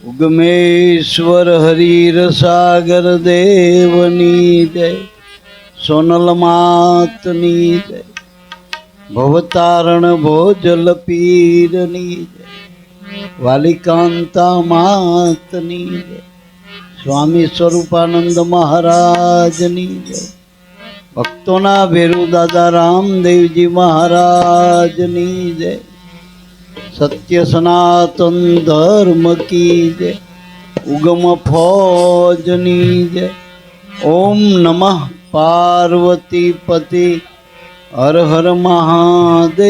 ઉગમેશ્વર હરીર સાગર દેવની જય, સોનલ માતની જય, ભવતારણ ભોજલ પીરની જય, વાલિકાંતા માતની જય, સ્વામી સ્વરૂપાનંદ મહારાજની જય, ભક્તોના ભેરુ દાદા રામદેવજી મહારાજની જય, સત્ય સનાતન ધર્મ કી જય, ઉગમ ફૌજની જય, ઓમ નમઃ પાર્વતી પતિ હર હર મહાદેવ.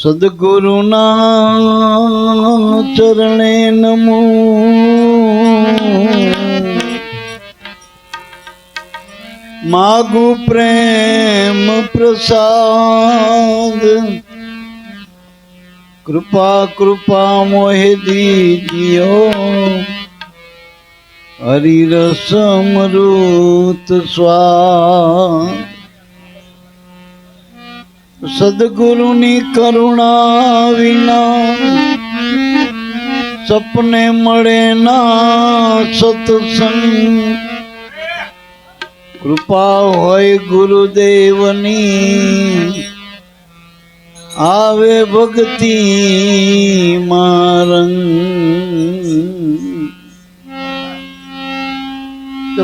સદગુરુના ચરણે નમો, માગુ પ્રેમ પ્રસાદ, કૃપા કૃપા મોહે દીજ્યો, હરિરસ અમૃત સ્વાદ. સદગુરુની કરુણા વિના સપને મળે ના સત્સંગ, કૃપા હોય ગુરુદેવની આવે ભક્તિ મારંગ.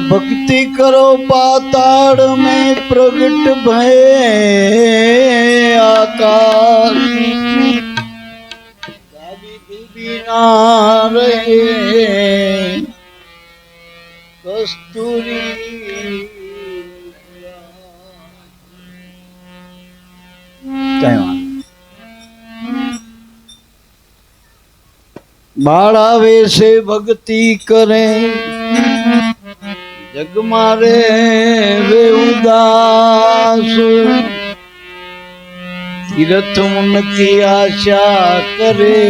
भक्ति करो पाताड़ में प्रगट भय आकाश, बिना रहे कस्तूरी. बाल आवे से भक्ति करें, जग मारे वे उदास, तीर्थ उनकी आशा करे,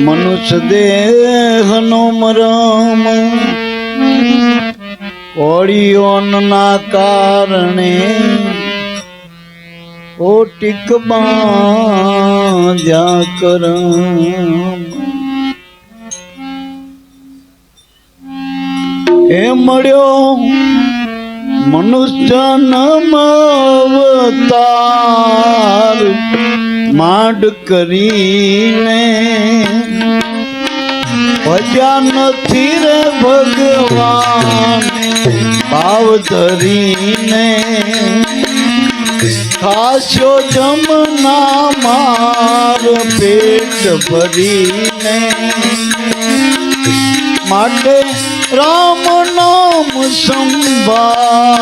मनुष्य देह नो मरम, कोड़ियों ना कारणे कोटिक बांध्या करम. हे मळ्यो मनुष्य जन्म अवतार, माड करीने भज्या नथी रे भगवान, भाव धरीने खास्यो जमना मार पेट भरीने. माटे राम नाम संभार,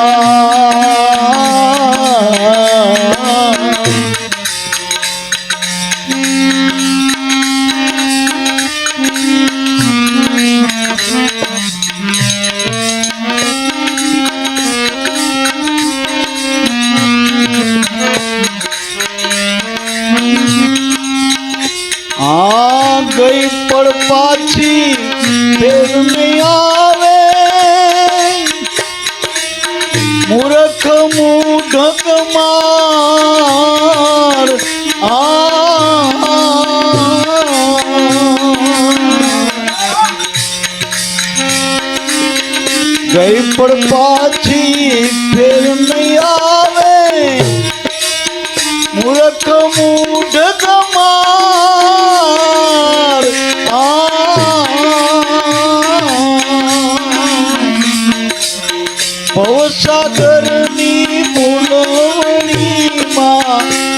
आ गई पड़ पाछी फिर नहीं आवे, मूर्ख मूढ़क मार गई पड़ पाछी फिर नहीं आवे, मूर्ख मूढ़क मार. ભવસાગરની ફૂલવણીમાં,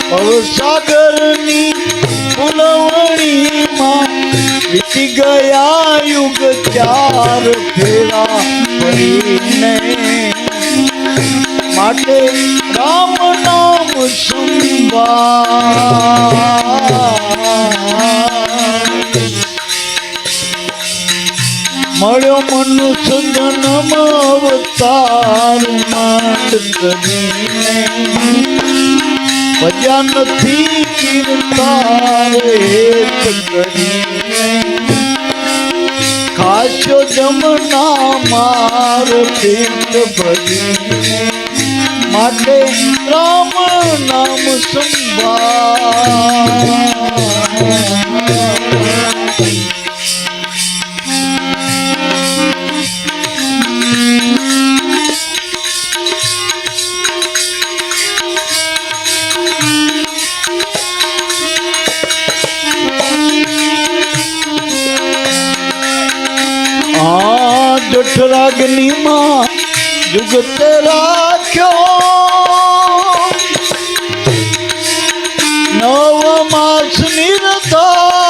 ભવસાગરની ફૂલવણીમાં વીતી ગયા યુગ ચાર ફેરા ફરીને. માટે રામ નામ સંભાળ. મળ્યો મનુષ્ય જન્મ અવતાર, માંડ કરીને ભજ્યા નથી કીર્તાર હેત કરીને. ખાસ કાશ્યો જમના માર પેટ ભરીને માટે રામ નામ જઠરાગ્નિ માં જુગતે રાખ્યો નવ માસ નિરધાર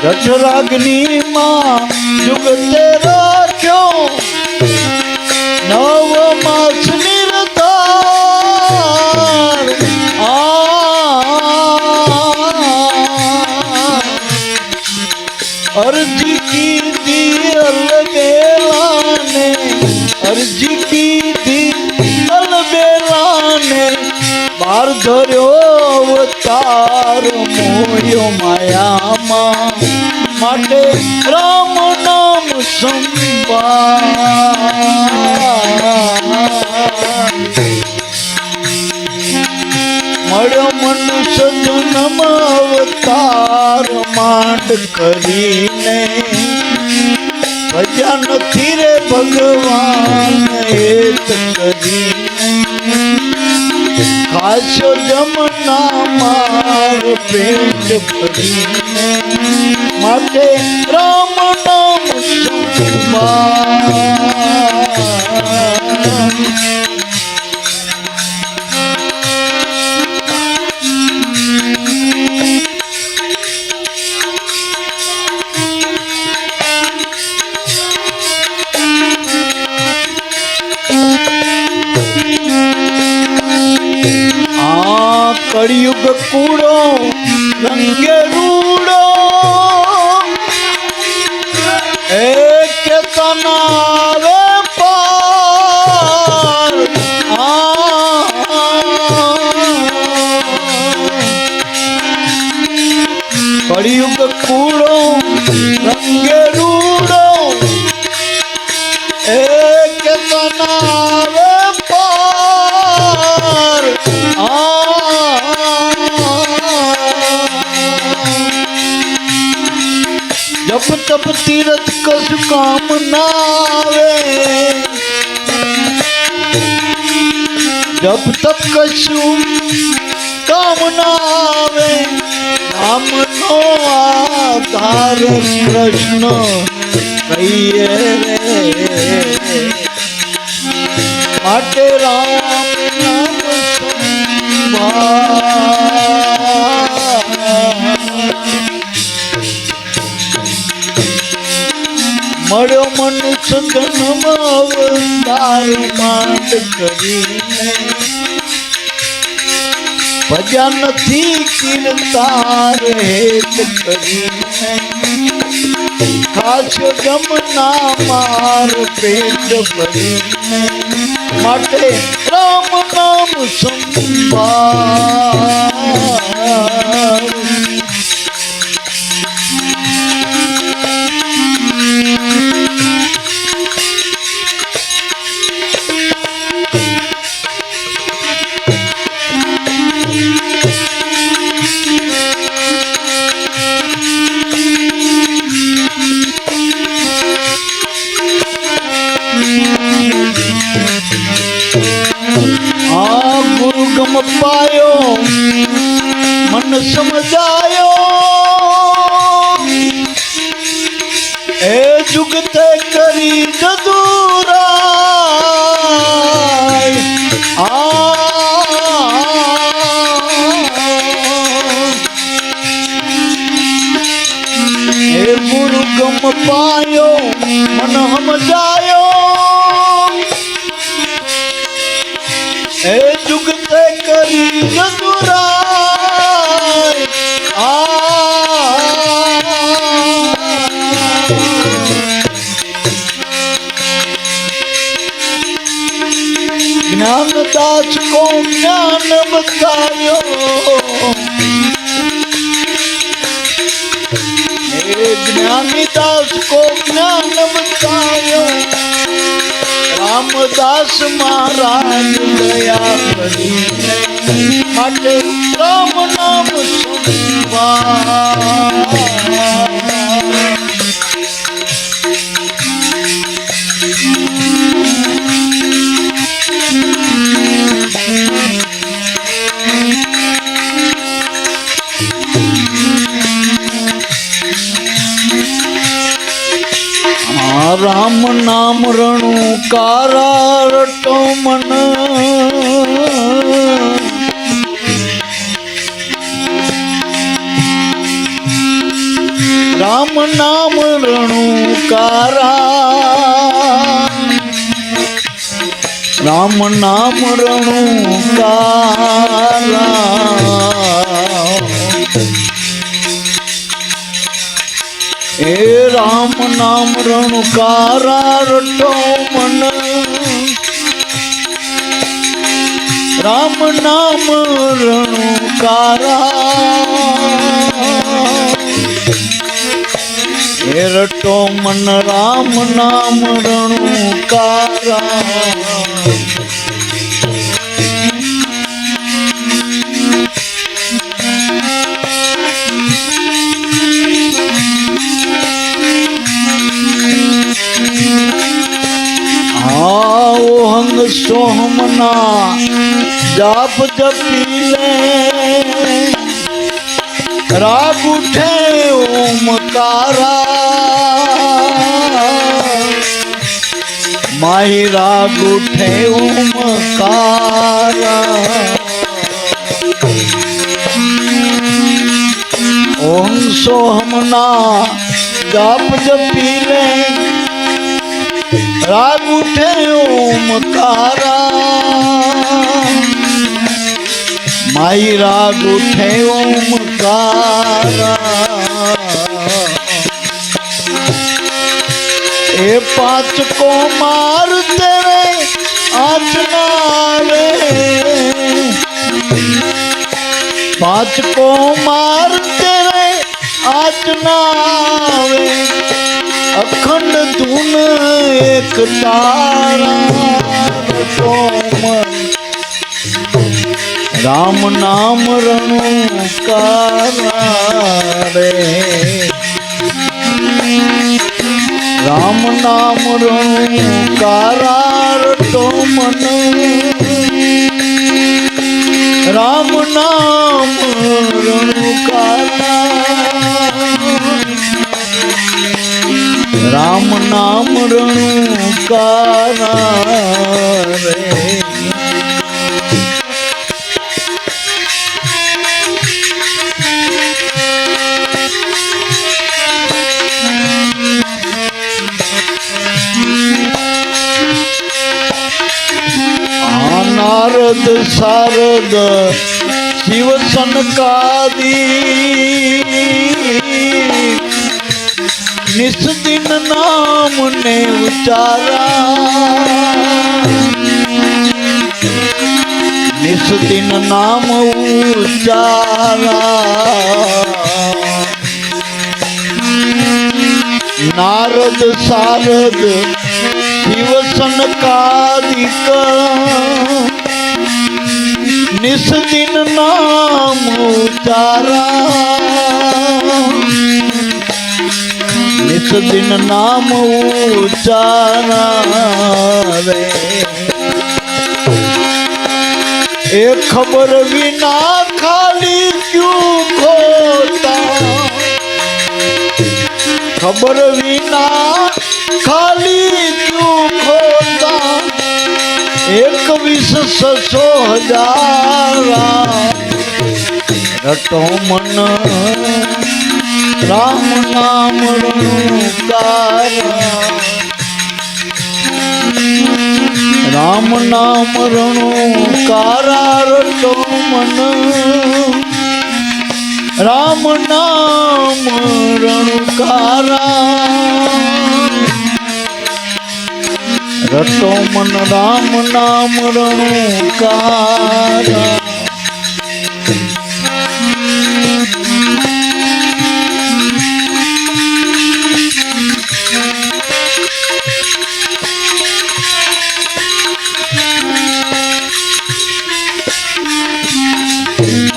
જઠરાગ્નિ માં જુગતે રાખ્યો નવ માસ अर्जी की दी अलबेला ने अर्जी की दी अलबेला ने बार धर्यो अवतार मोयो माया मां माटे राम नाम મળ્યો મનુષ્ય જન્મ અવતાર માંડ કરીને ભજ્યા નથી રે ભગવાન હેત કરીને ખાસ્યો જમના માર પેટ ભરીને માટે રામ નામ કળિયુગ કૂડો રંગે રૂડો એક તનાવે પાર કળિયુગ કૂડો રંગે રૂડો એક તનાવે પાર जप तप तीरथ कस काम नावे जप तप कछु काम नावे नाम नो आधार कृष्ण कहिए रे माटे राम नाम મળ્યો મનુષ્ય જન્મ અવતાર માંડ કરીને ભજ્યા નથી કીર્તાર હેત કરીને ખાસ્યો જમના માર પેટ ભરીને માટે રામ નામ સંભાળ गुरु गम पायो मन समझायो ए जुगते करी जदूराय ए गुरु गम पायो मन समझायो ए जुगते करी जदुराय ज्ञानदास को ज्ञान बतायो ज्ञानी दास को ज्ञान बतायो रामदास महाराज दया करी माटे राम नाम सुनवा राम नाम रणु कारा रटो मन राम नाम रणु कारा राम नाम रणु कारा हे राम नाम रणुकारा रटो मन राम नाम रणुकारा हे रटो मन राम नाम रणुकारा सोहमना जाप जपीले राग उठे ओमकारा माही राग उठे ओमकारा ओम सोहमना जाप जपीले राग उठे ओमकारा माई राग उठे ओमकारा ए पांच को मार तेरे आचना रे पांच को मार तेरे आचना रे अखंड धुन एक तारा तो मन राम नाम रणुकारा रे राम नाम रणुकारा तो मन राम नाम रणुकारा राम नाम रणुकारा रे नारद शारद शिव सनकादि निस दिन नाम ने उचारा निस दिन नाम उचारा नारद शारद शिव सनकादिक निस दिन नाम उचारा निस दिन नाम उचारा रे एक खबर बिना खाली क्यों खोता खबर बिना खाली क्यों खोता एक विष 100,000 रटो मन राम नाम रणुकारा राम नाम रणुकारा रटो मन राम नाम रणुकारा રટો મન રામ નામ રણુકારા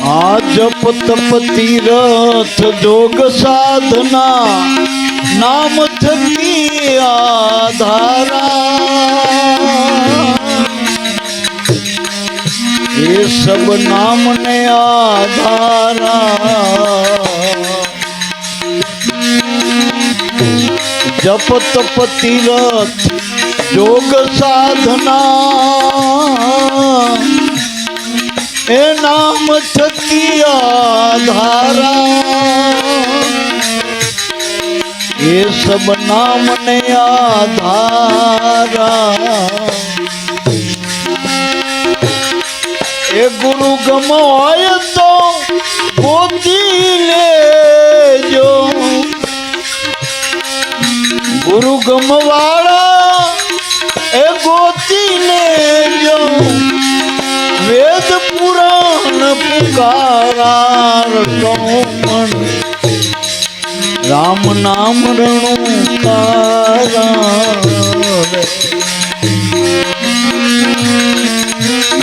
આ જપ તપ તીરથ જોગ સાધના નામ થકી આધારા એ સબ નામ ને આધારા જપ તપ તીરથ જોગ સાધના એ નામ થકી આધારા એ સબ નામ ને આધારા એ ગુરુ ગમાય તો ગોતી લેજો ગુરુ ગમવાળા એ ગોતી લેજો વેદ પુરાણ પુકારા મન રામ નામ રણુકારા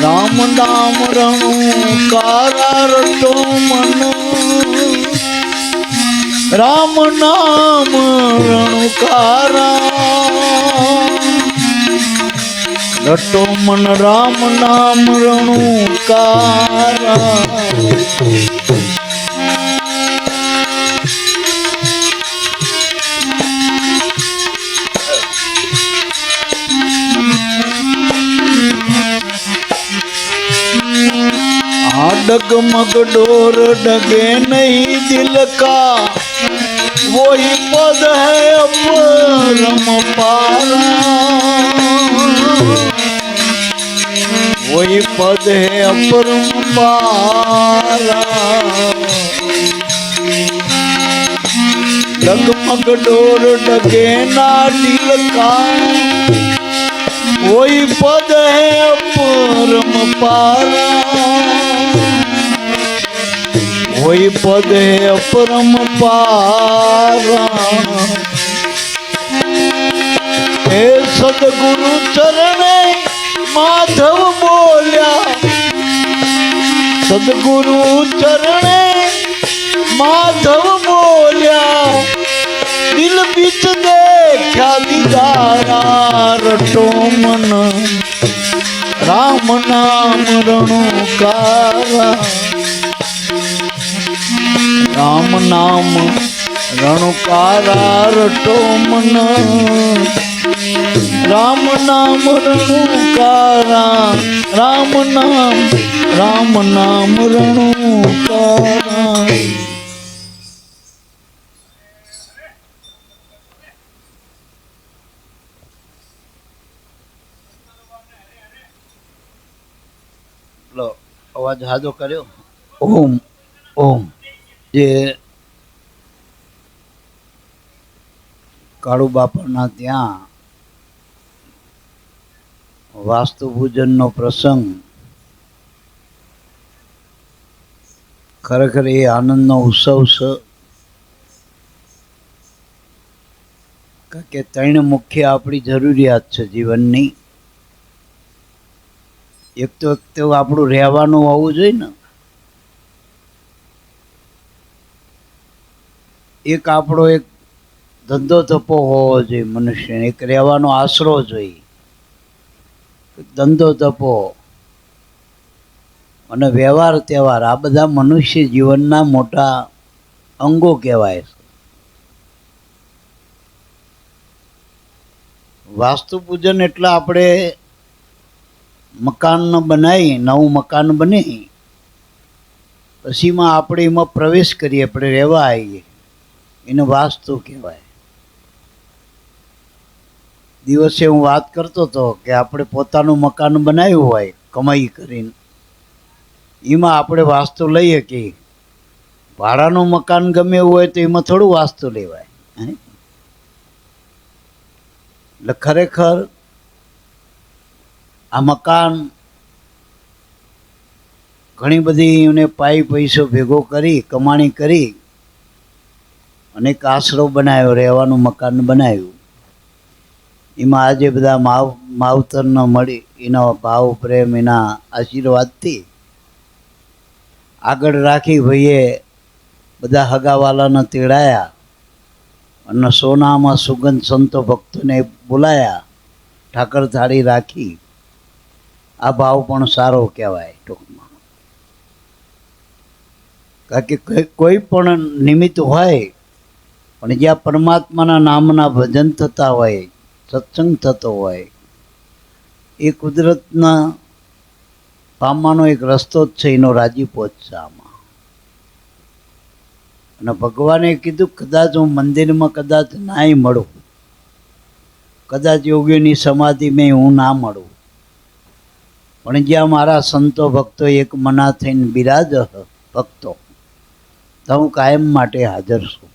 રામ નામ રણુકારા રટો મન રામ નામ રણુકારા રટો મન રામ નામ રણુકારા डगमग डोर डगे नहीं दिल का वही पद है अपरम पारा वही पद है अपरम पारा डगमग डोर डगे ना दिल का वही पद है अपरम पारा वही पद है अपरम पारा हे सदगुरु चरणे माधव बोल्या सदगुरु चरणे माधव बोल्या दिल बीच देखा दीदारा रटो मन राम नाम रणुकारा राम नाम रणुकारा रटो मन राम नाम रणुकारा राम नाम रणुकारा લો અવાજ હાજો કર્યો ઓમ ઓમ જે કાળુ બાપાના ત્યાં વાસ્તુ પૂજનનો પ્રસંગ ખરેખર એ આનંદનો ઉત્સવ છે કે ત્રણ મુખ્ય આપણી જરૂરિયાત છે જીવનની એક તો આપણું રહેવાનું હોવું જોઈએ ને એક આપણો એક ધંધો ધપો હોવો જોઈએ મનુષ્યને એક રહેવાનો આશરો જોઈએ ધંધો ધપો અને વ્યવહાર તહેવાર આ બધા મનુષ્ય જીવનના મોટા અંગો કહેવાય છે વાસ્તુ પૂજન એટલે આપણે મકાન બનાવી નવું મકાન બની પછીમાં આપણે એમાં પ્રવેશ કરીએ આપણે રહેવા આવીએ એને વાસ્તુ કહેવાય દિવસે હું વાત કરતો હતો કે આપણે પોતાનું મકાન બનાવ્યું હોય કમાઈ કરીને એમાં આપણે વાસ્તુ લઈએ કે ભાડાનું મકાન ગમે એવું હોય તો એમાં થોડું વાસ્તુ લેવાય એટલે ખરેખર આ મકાન ઘણી બધી એને પૈસો ભેગો કરી કમાણી કરી અને એક આશરો બનાવ્યો, રહેવાનું મકાન બનાવ્યું. એમાં આજે બધા માવતરનો મળી એનો ભાવ પ્રેમ એના આશીર્વાદથી આગળ રાખી ભાઈએ બધા હગાવાલાને તેડાયા અને સોનામાં સુગંધ સંતો ભક્તોને બોલાયા, ઠાકર થાળી રાખી. આ ભાવ પણ સારો કહેવાય ટૂંકમાં. કારણ કે કોઈ પણ નિમિત્ત હોય પણ જ્યાં પરમાત્માના નામના ભજન થતા હોય, સત્સંગ થતો હોય, એ કુદરતના પામવાનો એક રસ્તો જ છે, એનો રાજીપો જ છે આમાં. અને ભગવાને કીધું કદાચ હું મંદિરમાં કદાચ નાય મળું, કદાચ યોગીની સમાધિમાં હું ના મળું, પણ જ્યાં મારા સંતો ભક્તો એક મના થઈને બિરાજ ભક્તો, તો હું કાયમ માટે હાજર છું.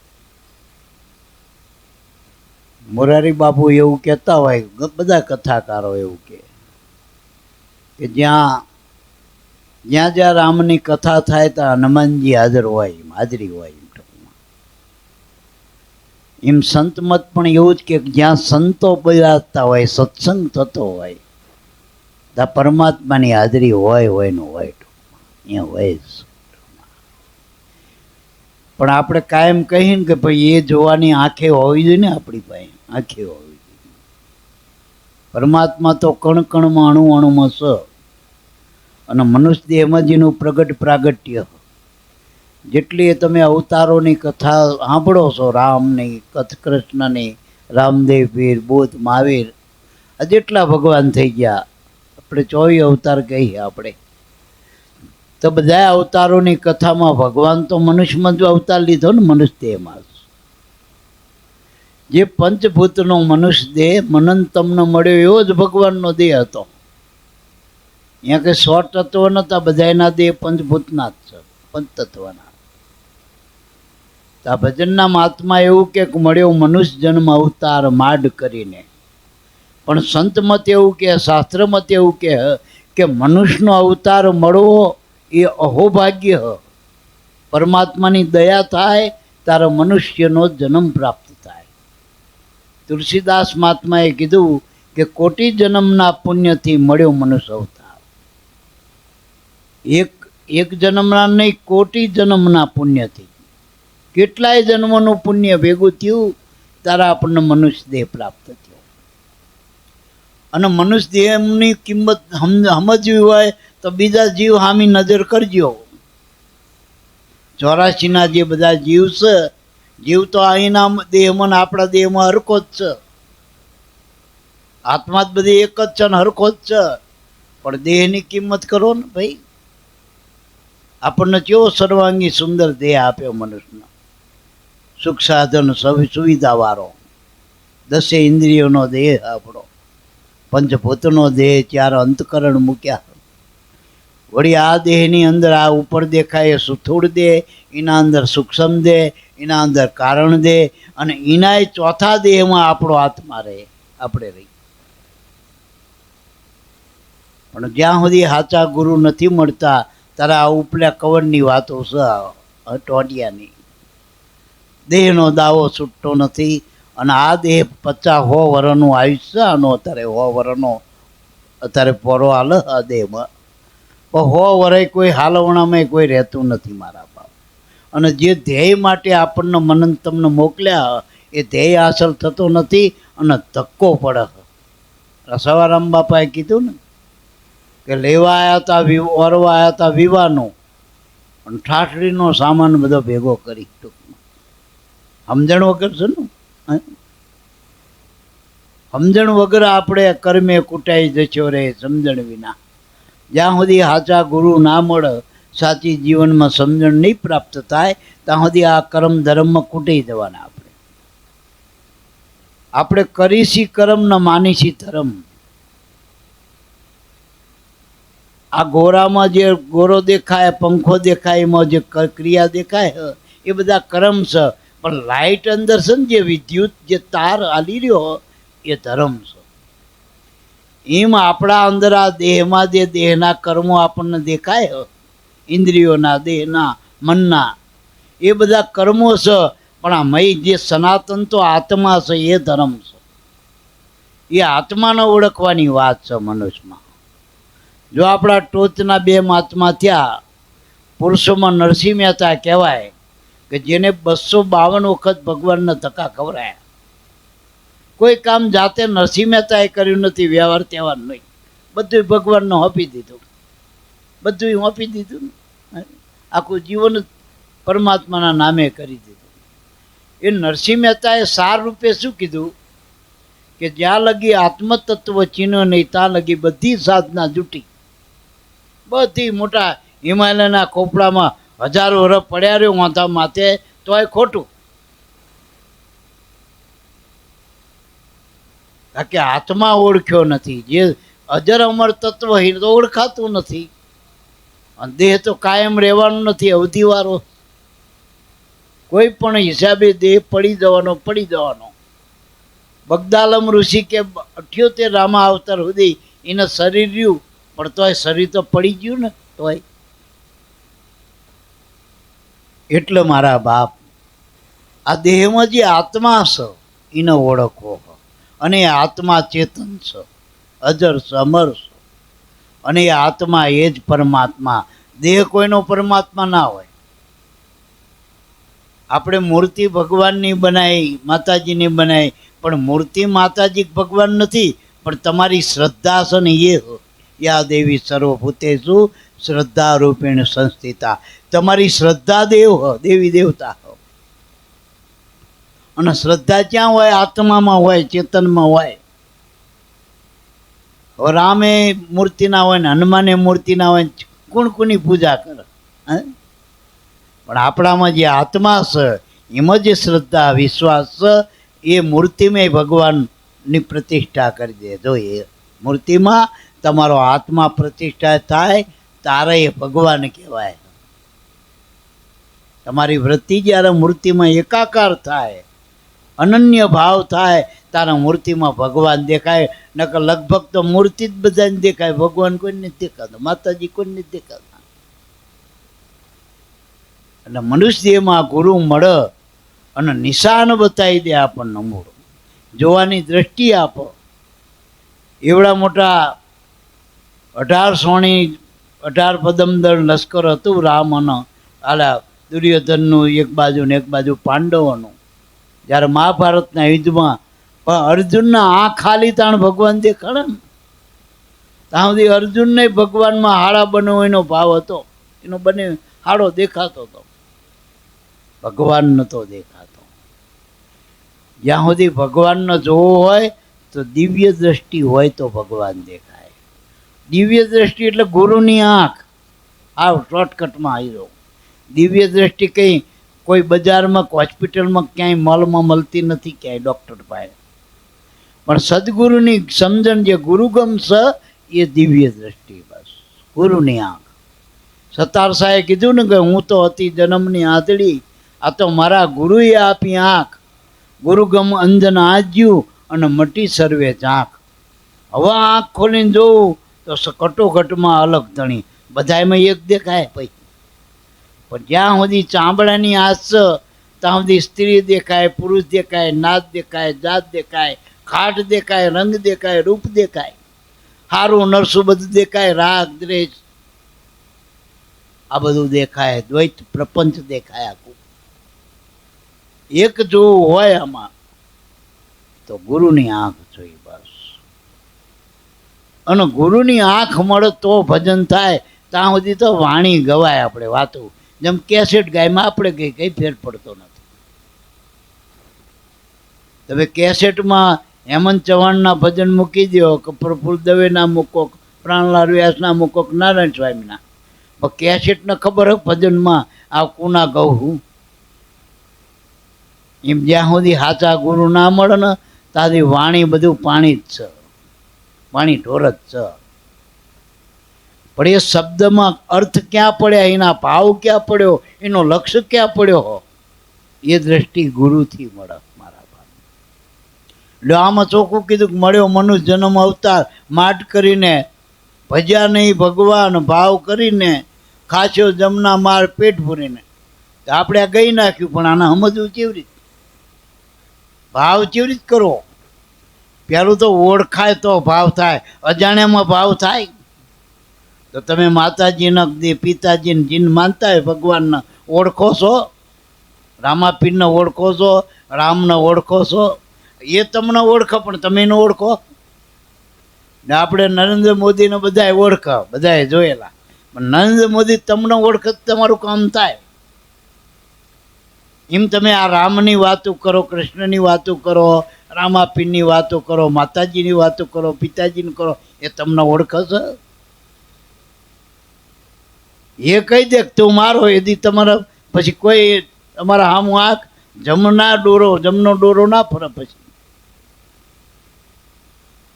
મોરારી બાપુ એવું કહેતા હોય, બધા કથાકારો એવું કે જ્યાં જ્યાં જ્યાં રામની કથા થાય ત્યાં હનુમાનજી હાજર હોય, હાજરી હોય. એમ સંતમત પણ એવું જ કે જ્યાં સંતો બિરાજતા હોય, સત્સંગ થતો હોય, ત્યાં પરમાત્માની હાજરી હોય ને હોય, અહીંયા હોય જ. પણ આપણે કાયમ કહીએ ને કે ભાઈ એ જોવાની આંખે હોવી જોઈએ ને, આપણી પાસે આંખે હોવી જોઈએ. પરમાત્મા તો કણ કણમાં અણુ અણુમાં છે, અને મનુષ્ય દેહમાં જેનું પ્રગટ પ્રાગટ્ય. જેટલી તમે અવતારોની કથા સાંભળો છો, રામની, કૃષ્ણની, રામદેવ પીર, બુદ્ધ, મહાવીર, આ જેટલા ભગવાન થઈ ગયા, આપણે 24 અવતાર કહીએ આપણે, તો બધા અવતારોની કથામાં ભગવાન તો મનુષ્યમાં જ અવતાર લીધો ને, મનુષ્ય દેહમાં. જે પંચભૂતનો મનુષ્ય દેહ મનન તમને મળ્યો એવો જ ભગવાનનો દેહ હતો. અહીંયા કે 100 તત્વ નતા, બધાના દેહ પંચભૂતના જ છે, પંચતત્વના. આ ભજનના મહાત્મા એવું કે મળ્યો મનુષ્ય જન્મ અવતાર માંડ કરીને. પણ સંતમત એવું કે, શાસ્ત્રમત એવું કે મનુષ્યનો અવતાર મળવો એ અહોભાગ્ય. પરમાત્માની દયા થાય ત્યારે મનુષ્યનો જન્મ પ્રાપ્ત થાય. તુલસીદાસ મહાત્માએ કીધું કે કોટી જન્મના પુણ્યથી મળ્યો મનુષ્ય અવતાર. એક જન્મના નહીં, કોટી જન્મના પુણ્યથી. કેટલાય જન્મનું પુણ્ય ભેગું થયું ત્યારે આપણને મનુષ્ય દેહ પ્રાપ્ત થયો. અને મનુષ્ય દેહની કિંમત સમજવી હોય તો બીજા જીવ સામી નજર કરજો. 84ના જે બધા જીવ છે, જીવ તો અહીંના દેહમાં આપણા દેહમાં હરખો જ છે. આત્મા જ બધી એક જ છે ને હરખો જ છે. પણ દેહની કિંમત કરો ને ભાઈ. આપણને કેવો સર્વાંગી સુંદર દેહ આપ્યો મનુષ્યનો, સુખ સાધન સુવિધાવાળો, 10 ઇન્દ્રિયોનો દેહ આપણો, પંચભૂતનો દેહ, 4 અંતકરણ મૂક્યા. વળી આ દેહની અંદર આ ઉપર દેખાય એ સુથુડ દેહ, એના અંદર સૂક્ષ્મ દેહ, એના અંદર કારણ દેહ, અને એના ચોથા દેહમાં આપણો આત્મા રહે, આપણે રહી. પણ જ્યાં સુધી સાચા ગુરુ નથી મળતા ત્યારે આ ઉપલા કવરની વાતો છે, ટોટિયાની. દેહનો દાવો છૂટતો નથી. અને આ દેહ 50-100 વર્ષનું આયુષ્ય, આનો અત્યારે 100 વર્ષનો અત્યારે પોરો હાલે આ દેહમાં. પણ 100 વર્ષ કોઈ હાલવણામાં કોઈ રહેતું નથી મારા બાપ. અને જે ધ્યેય માટે આપણને મનન તમને મોકલ્યા એ ધ્યેય હાંસલ થતો નથી અને ધક્કો પડે. સવારામ બાપાએ કીધું ને કે લેવા આવ્યા હતા, ઓરવા આવ્યા હતા વિવાનું, પણ ઠાઠડીનો સામાન બધો ભેગો કરી ટૂંકમાં. સમજણ વગર છે ને, સમજણ વગર આપણે કર્મે કૂટાઈ જશો રે સમજણ વિના. જ્યાં સુધી સાચા ગુરુ ના મળે, સાચી જીવનમાં સમજણ નહીં પ્રાપ્ત થાય, ત્યાં સુધી આ કર્મ ધર્મમાં કૂટી જવાના. આપણે કરીશી કર્મ ન માનીશી ધર્મ. આ ગોરામાં જે ગોરો દેખાય, પંખો દેખાય, એમાં જે ક્રિયા દેખાય એ બધા કર્મ છે. પણ લાઇટ અંદર છે ને, જે વિદ્યુત જે તાર હાલી રહ્યો એ ધર્મ છે. એમ આપણા અંદર આ દેહમાં જે દેહના કર્મો આપણને દેખાય, ઇન્દ્રિયોના, દેહના, મનના, એ બધા કર્મો છે. પણ આ મય જે સનાતન તો આત્મા છે, એ ધર્મ છે. એ આત્માને ઓળખવાની વાત છે મનુષ્યમાં. જો આપણા ટોચના બે મહાત્મા થયા, પુરુષોમાં નરસિંહ મહેતા કહેવાય કે જેને 252 વખત ભગવાનને ધક્કા ખવડાયા. કોઈ કામ જાતે નરસિંહ મહેતાએ કર્યું નથી, વ્યવહાર તહેવાર નહીં, બધું ભગવાનને આપી દીધું, બધું આપી દીધું ને. આખું જીવન પરમાત્માના નામે કરી દીધું. એ નરસિંહ મહેતાએ સાર રૂપે શું કીધું કે જ્યાં લગી આત્મતત્વ ચીનો નહીં ત્યાં લગી બધી સાધના જૂટી. બધી મોટા હિમાલયના કોપડામાં હજારો વર્ષ પડ્યા રહ્યો વાંધા માથે તોય ખોટું. કારણ કે આત્મા ઓળખ્યો નથી. જે અજર અમર તત્વ તો ઓળખાતું નથી. દેહ તો કાયમ રહેવાનો નથી, અવધિવાળો. કોઈ પણ હિસાબે દેહ પડી જવાનો. બગદાલમ ઋષિ કે 78 રામા અવતાર સુધી એને શરીર રહ્યું, પણ તોય શરીર તો પડી ગયું ને. તોય એટલે મારા બાપ, આ દેહમાં જે આત્મા છે એને ઓળખવો. અને એ આત્મા ચેતન છે, અજર છે, અમર છે. અને એ આત્મા એ જ પરમાત્મા. દેહ કોઈનો પરમાત્મા ના હોય. આપણે મૂર્તિ ભગવાનની બનાવી, માતાજીની બનાવી, પણ મૂર્તિ માતાજી ભગવાન નથી. પણ તમારી શ્રદ્ધા છે ને, એ યા દેવી સર્વભૂતેષુ શ્રદ્ધા રૂપેણ સંસ્થિતા. તમારી શ્રદ્ધા દેવ હો, દેવી દેવતા હો. અને શ્રદ્ધા ક્યાં હોય? આત્મામાં હોય, ચેતનમાં હોય. હવે રામે મૂર્તિના હોય ને હનુમાને મૂર્તિના હોય, કોની પૂજા કરે? પણ આપણામાં જે આત્મા છે એમાં જે શ્રદ્ધા વિશ્વાસ છે, એ મૂર્તિમાં ભગવાનની પ્રતિષ્ઠા કરી દે. જો એ મૂર્તિમાં તમારો આત્મા પ્રતિષ્ઠા થાય તારે એ ભગવાન કહેવાય. તમારી વૃત્તિ જ્યારે મૂર્તિમાં એકાકાર થાય, અનન્ય ભાવ થાય, તારા મૂર્તિમાં ભગવાન દેખાય. નકર લગભગ તો મૂર્તિ જ બધાને દેખાય, ભગવાન કોઈને નથી દેખાતો, માતાજી કોઈને નથી દેખાતા. એટલે મનુષ્યમાં ગુરુ મળે અને નિશાન બતાવી દે આપણને, મૂળ જોવાની દ્રષ્ટિ આપો. એવડા મોટા 18 સોણી 18 પદમદર લશ્કર હતું રામ અને આલા દુર્યોધનનું એક બાજુ ને એક બાજુ પાંડવોનું. જ્યારે મહાભારતના યુદ્ધમાં પણ અર્જુનના આંખ ખાલી તાણ ભગવાન દેખાડે ને, ત્યાં સુધી અર્જુનને ભગવાનમાં હાડા બનવો એનો ભાવ હતો. એનો બને હાડો દેખાતો હતો, ભગવાન નહોતો દેખાતો. જ્યાં સુધી ભગવાનને જોવો હોય તો દિવ્ય દ્રષ્ટિ હોય તો ભગવાન દેખાય. દિવ્ય દ્રષ્ટિ એટલે ગુરુની આંખ. આ શોર્ટકટમાં આવી રહ્યો. દિવ્ય દ્રષ્ટિ કંઈ કોઈ બજારમાં હોસ્પિટલમાં ક્યાંય મોલમાં મળતી નથી, ક્યાંય ડૉક્ટર પાસે. પણ સદગુરુની સમજણ જે ગુરુગમ છે એ દિવ્ય દ્રષ્ટિ. બસ ગુરુની આંખ. સતાર સાહેબે કીધું ને કે હું તો હતી જન્મની આંધળી, આ તો મારા ગુરુએ આપી આંખ. ગુરુગમ અંજન આજ્યું અને મટી સર્વે ઝાંખ. હવે આંખ ખોલીને જોવું તો કટોકટમાં અલગ ધણી, બધામાં એક દેખાય. પછી પણ જ્યાં સુધી ચામડાની આંચ છે ત્યાં સુધી સ્ત્રી દેખાય, પુરુષ દેખાય, નાત દેખાય, જાત દેખાય, ખાટ દેખાય, રંગ દેખાય, રૂપ દેખાય, સારું નરસું બધું દેખાય, રાગ દ્વેષ આ બધું દેખાય, દ્વૈત પ્રપંચ દેખાય. આખું એક જોવું હોય આમાં તો ગુરુની આંખ જોઈ. બસ. અને ગુરુની આંખ મળે તો ભજન થાય. ત્યાં સુધી તો વાણી ગવાય. આપણે વાતો જેમ કેસેટ ગાયમાં આપણે કઈ ફેર પડતો નથી. તમે કેસેટમાં હેમંત ચૌહાણના ભજન મૂકી દો કે પ્રફુલ્લ દવેના મૂકો, પ્રાણલાલ વ્યાસના મૂકો, નારાયણ સ્વામીના, પણ કેસેટને ખબર હોય ભજનમાં આ કોના કહું હું. એમ જ્યાં સુધી સાચા ગુરુ ના મળે ને ત્યાંથી વાણી બધું પાણી જ છે, પાણી ઢોર જ છે. પણ એ શબ્દમાં અર્થ ક્યાં પડ્યા, એના ભાવ ક્યાં પડ્યો, એનો લક્ષ્ય ક્યાં પડ્યો, એ દ્રષ્ટિ ગુરુથી મળે મારા ભાઈ. એટલે આમાં ચોખ્ખું કીધું કે મળ્યો મનુષ્ય જન્મ અવતાર માટ કરીને ભજ્યા નહીં ભગવાન ભાવ કરીને ખાસ્યો જમના માર પેટ ભરીને. તો આપણે આ ગઈ નાખ્યું, પણ આને સમજવું કેવી રીતે? ભાવ કેવી રીતે કરવો? પેલું તો ઓળખાય તો ભાવ થાય, અજાણ્યામાં ભાવ થાય. તો તમે માતાજીને પિતાજીને જીન માનતા હોય ભગવાનને ઓળખો છો? રામાપીરને ઓળખો છો? રામને ઓળખો છો? એ તમને ઓળખો, પણ તમે ન ઓળખો ને. આપણે નરેન્દ્ર મોદીને બધાએ ઓળખો, બધાએ જોયેલા, પણ નરેન્દ્ર મોદી તમને ઓળખે તમારું કામ થાય. એમ તમે આ રામની વાતો કરો, કૃષ્ણની વાતો કરો, રામાપીરની વાતો કરો, માતાજીની વાતો કરો, પિતાજીની કરો, એ તમને ઓળખે છે? એ કહી દે તું મારો, એથી તમારા પછી કોઈ તમારા હામું આંખ જમનો ડોરો ના ફરે પછી.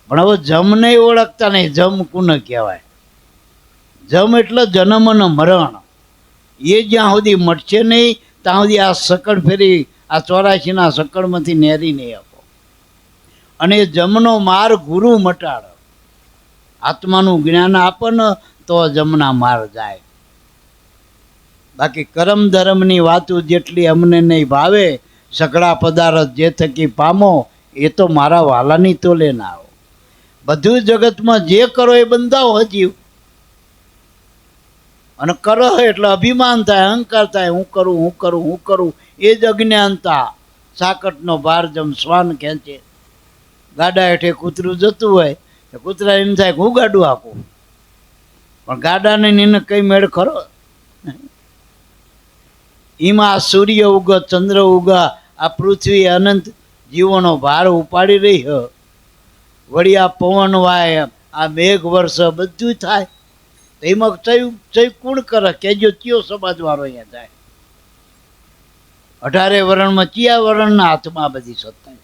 પણ હવે જમને ઓળખતા નહીં. જમ કોને કહેવાય? જમ એટલે જન્મ ને મરણ. એ જ્યાં સુધી મટશે નહીં ત્યાં સુધી આ સકળ ફેરી, આ 84ના સકળમાંથી નેરી નહીં આપો. અને જમનો માર ગુરુ મટાડ. આત્માનું જ્ઞાન આપે ને તો જમના માર જાય. બાકી કરમ ધર્મની વાતો જેટલી અમને નહીં ભાવે, સકળા પદાર્થ જે થકી પામો, એ તો મારા વાલાની તોલે ના આવો. બધું જગતમાં જે કરો એ બંધાવો હજી, અને કરો એટલે અભિમાન થાય, અહંકાર થાય. હું કરું, હું કરું, હું કરું. એ જ અજ્ઞાનતા. સાકટનો ભાર જેમ શ્વાન ખેંચે. ગાડા હેઠે કૂતરું જતું હોય તો કૂતરા એમ થાય કે હું ગાડું આપું, પણ ગાડાને એને કઈ મેળ ખરો? એમાં આ સૂર્ય ઉગ, ચંદ્ર ઉગ, આ પૃથ્વી અનંત જીવોનો ભાર ઉપાડી રહી હ. વળી આ પવન વાય, આ મેઘ વર્ષ, બધું થાય. તો એમાં ચય કોણ કરે? કેજો કયો સમાજવાળો અહીંયા જાય? 18 વર્ણમાં કયા વર્ણના હાથમાં બધી સત્તા?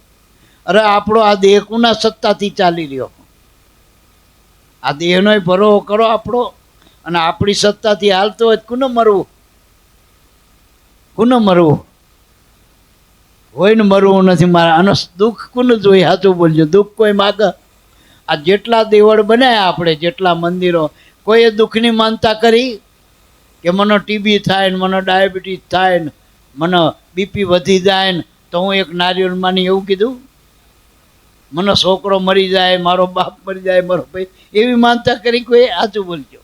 અરે આપણો આ દેહ કોના સત્તાથી ચાલી રહ્યો? આ દેહનો ભરો કરો આપણો, અને આપણી સત્તાથી હાલતો હોય કોને મરવું? કોને મરવું હોય? ને મરવું નથી મારા. અને દુઃખ કોને જોઈએ? સાચું બોલજો. દુઃખ કોઈ માગે? આ જેટલા દેવળ બનાવ્યા આપણે, જેટલા મંદિરો, કોઈએ દુઃખની માનતા કરી કે મને ટીબી થાય ને, મને ડાયાબિટીસ થાય ને, મને બીપી વધી જાય ને તો હું એક નારિયેળ માની એવું કીધું? મને છોકરો મરી જાય, મારો બાપ મરી જાય, મારો ભાઈ, એવી માનતા કરી કોઈ? સાચું બોલજો.